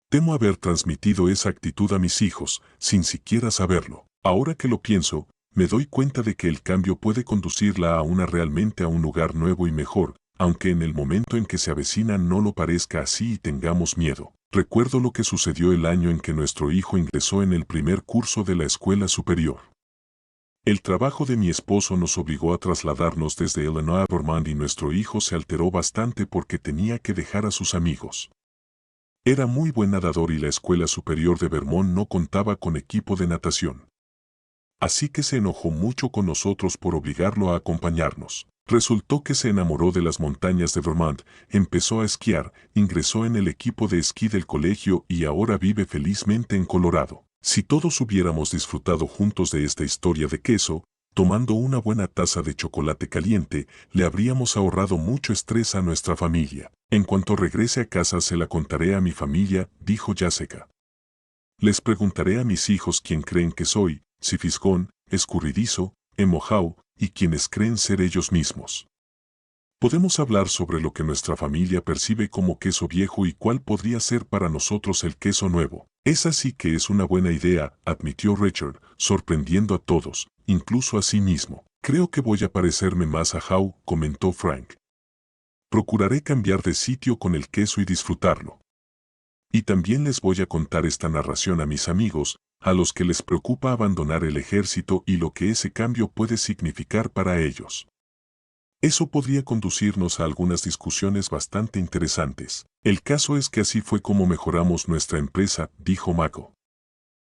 Temo haber transmitido esa actitud a mis hijos, sin siquiera saberlo. Ahora que lo pienso, me doy cuenta de que el cambio puede conducirla realmente a un lugar nuevo y mejor, aunque en el momento en que se avecina no lo parezca así y tengamos miedo. Recuerdo lo que sucedió el año en que nuestro hijo ingresó en el primer curso de la escuela superior. El trabajo de mi esposo nos obligó a trasladarnos desde Illinois a Vermont y nuestro hijo se alteró bastante porque tenía que dejar a sus amigos. Era muy buen nadador y la escuela superior de Vermont no contaba con equipo de natación. Así que se enojó mucho con nosotros por obligarlo a acompañarnos. Resultó que se enamoró de las montañas de Vermont, empezó a esquiar, ingresó en el equipo de esquí del colegio y ahora vive felizmente en Colorado. Si todos hubiéramos disfrutado juntos de esta historia de queso, tomando una buena taza de chocolate caliente, le habríamos ahorrado mucho estrés a nuestra familia. En cuanto regrese a casa se la contaré a mi familia, dijo Jessica. Les preguntaré a mis hijos quién creen que soy, si fisgón, escurridizo, mojado, y quienes creen ser ellos mismos. Podemos hablar sobre lo que nuestra familia percibe como queso viejo y cuál podría ser para nosotros el queso nuevo. Esa sí que es una buena idea, admitió Richard, sorprendiendo a todos, incluso a sí mismo. Creo que voy a parecerme más a Howe, comentó Frank. Procuraré cambiar de sitio con el queso y disfrutarlo. Y también les voy a contar esta narración a mis amigos, a los que les preocupa abandonar el ejército y lo que ese cambio puede significar para ellos. Eso podría conducirnos a algunas discusiones bastante interesantes. El caso es que así fue como mejoramos nuestra empresa, dijo Mako.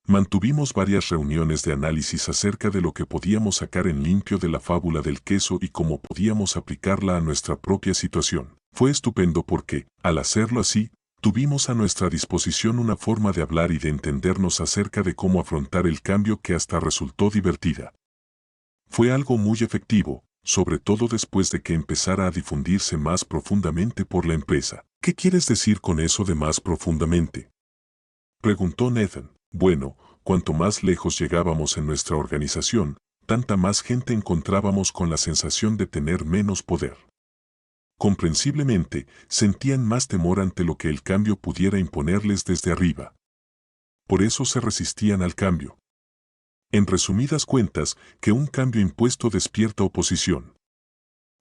Mantuvimos varias reuniones de análisis acerca de lo que podíamos sacar en limpio de la fábula del queso y cómo podíamos aplicarla a nuestra propia situación. Fue estupendo porque, al hacerlo así, tuvimos a nuestra disposición una forma de hablar y de entendernos acerca de cómo afrontar el cambio que hasta resultó divertida. Fue algo muy efectivo, sobre todo después de que empezara a difundirse más profundamente por la empresa. ¿Qué quieres decir con eso de más profundamente?, preguntó Nathan. Bueno, cuanto más lejos llegábamos en nuestra organización, tanta más gente encontrábamos con la sensación de tener menos poder. Comprensiblemente, sentían más temor ante lo que el cambio pudiera imponerles desde arriba. Por eso se resistían al cambio. En resumidas cuentas, que un cambio impuesto despierta oposición.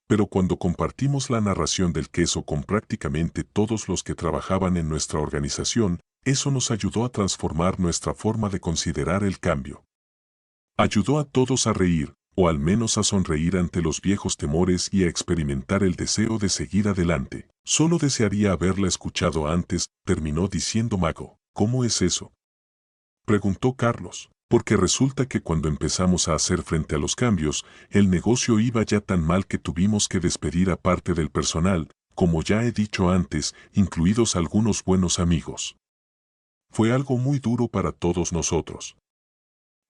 Pero cuando compartimos la narración del queso con prácticamente todos los que trabajaban en nuestra organización, eso nos ayudó a transformar nuestra forma de considerar el cambio. Ayudó a todos a reír, o al menos a sonreír ante los viejos temores y a experimentar el deseo de seguir adelante. Solo desearía haberla escuchado antes, terminó diciendo Mako. ¿Cómo es eso?, preguntó Carlos. Porque resulta que cuando empezamos a hacer frente a los cambios, el negocio iba ya tan mal que tuvimos que despedir a parte del personal, como ya he dicho antes, incluidos algunos buenos amigos. Fue algo muy duro para todos nosotros.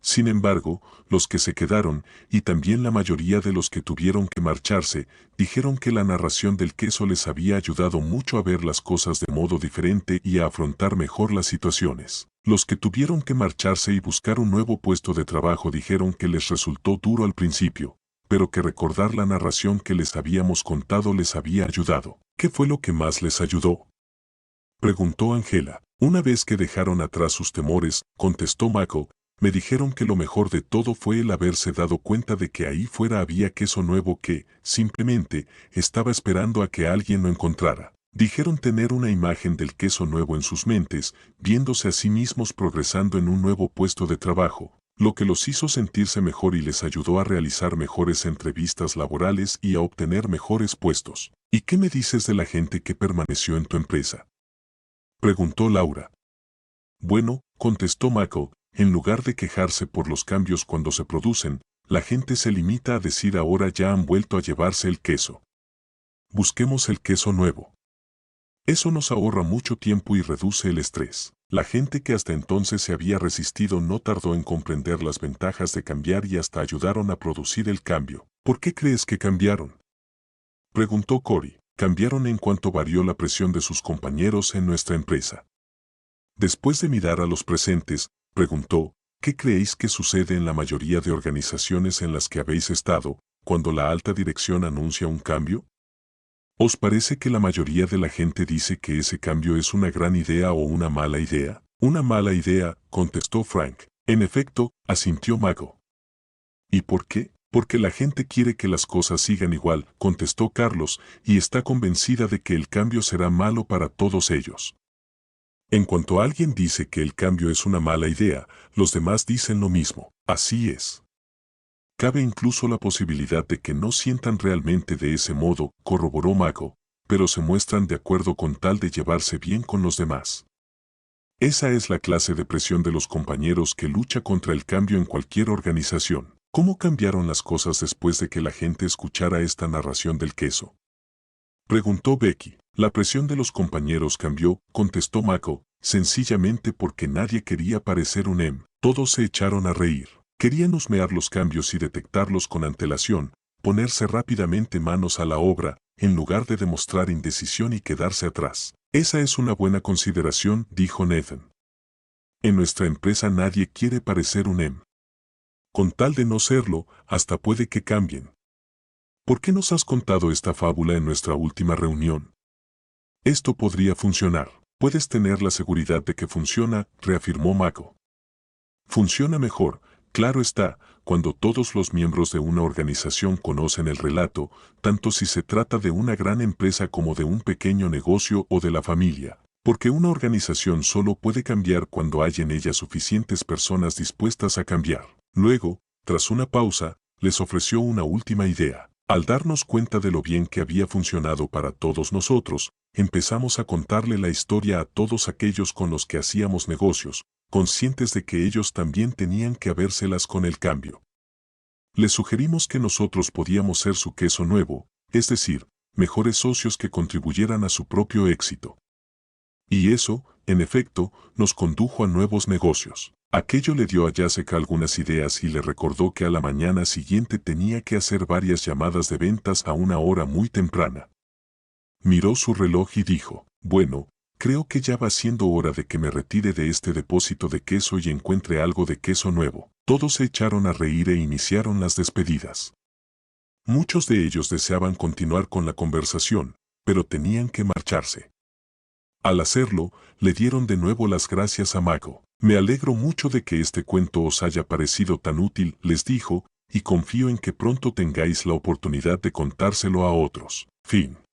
Sin embargo, los que se quedaron, y también la mayoría de los que tuvieron que marcharse, dijeron que la narración del queso les había ayudado mucho a ver las cosas de modo diferente y a afrontar mejor las situaciones. Los que tuvieron que marcharse y buscar un nuevo puesto de trabajo dijeron que les resultó duro al principio, pero que recordar la narración que les habíamos contado les había ayudado. ¿Qué fue lo que más les ayudó?, preguntó Angela. Una vez que dejaron atrás sus temores, contestó Mako, me dijeron que lo mejor de todo fue el haberse dado cuenta de que ahí fuera había queso nuevo que, simplemente, estaba esperando a que alguien lo encontrara. Dijeron tener una imagen del queso nuevo en sus mentes, viéndose a sí mismos progresando en un nuevo puesto de trabajo, lo que los hizo sentirse mejor y les ayudó a realizar mejores entrevistas laborales y a obtener mejores puestos. ¿Y qué me dices de la gente que permaneció en tu empresa?, preguntó Laura. Bueno, contestó Mako, en lugar de quejarse por los cambios cuando se producen, la gente se limita a decir ahora ya han vuelto a llevarse el queso. Busquemos el queso nuevo. Eso nos ahorra mucho tiempo y reduce el estrés. La gente que hasta entonces se había resistido no tardó en comprender las ventajas de cambiar y hasta ayudaron a producir el cambio. ¿Por qué crees que cambiaron?, preguntó Cory. Cambiaron en cuanto varió la presión de sus compañeros en nuestra empresa. Después de mirar a los presentes, preguntó, ¿qué creéis que sucede en la mayoría de organizaciones en las que habéis estado, cuando la alta dirección anuncia un cambio? ¿Os parece que la mayoría de la gente dice que ese cambio es una gran idea o una mala idea? Una mala idea, contestó Frank. En efecto, asintió Mako. ¿Y por qué? Porque la gente quiere que las cosas sigan igual, contestó Carlos, y está convencida de que el cambio será malo para todos ellos. En cuanto alguien dice que el cambio es una mala idea, los demás dicen lo mismo. Así es. Cabe incluso la posibilidad de que no sientan realmente de ese modo, corroboró Mako, pero se muestran de acuerdo con tal de llevarse bien con los demás. Esa es la clase de presión de los compañeros que lucha contra el cambio en cualquier organización. ¿Cómo cambiaron las cosas después de que la gente escuchara esta narración del queso?, preguntó Becky. La presión de los compañeros cambió, contestó Mako, sencillamente porque nadie quería parecer un Todos se echaron a reír. Querían husmear los cambios y detectarlos con antelación, ponerse rápidamente manos a la obra, en lugar de demostrar indecisión y quedarse atrás. Esa es una buena consideración, dijo Nathan. En nuestra empresa nadie quiere parecer un Con tal de no serlo, hasta puede que cambien. ¿Por qué nos has contado esta fábula en nuestra última reunión? Esto podría funcionar. Puedes tener la seguridad de que funciona, reafirmó Mako. Funciona mejor, Claro está, cuando todos los miembros de una organización conocen el relato, tanto si se trata de una gran empresa como de un pequeño negocio o de la familia, porque una organización solo puede cambiar cuando hay en ella suficientes personas dispuestas a cambiar. Luego, tras una pausa, les ofreció una última idea. Al darnos cuenta de lo bien que había funcionado para todos nosotros, empezamos a contarle la historia a todos aquellos con los que hacíamos negocios, conscientes de que ellos también tenían que habérselas con el cambio. Les sugerimos que nosotros podíamos ser su queso nuevo, es decir, mejores socios que contribuyeran a su propio éxito. Y eso, en efecto, nos condujo a nuevos negocios. Aquello le dio a Jacek algunas ideas y le recordó que a la mañana siguiente tenía que hacer varias llamadas de ventas a una hora muy temprana. Miró su reloj y dijo, bueno, creo que ya va siendo hora de que me retire de este depósito de queso y encuentre algo de queso nuevo. Todos se echaron a reír e iniciaron las despedidas. Muchos de ellos deseaban continuar con la conversación, pero tenían que marcharse. Al hacerlo, le dieron de nuevo las gracias a Mago. Me alegro mucho de que este cuento os haya parecido tan útil, les dijo, y confío en que pronto tengáis la oportunidad de contárselo a otros. Fin.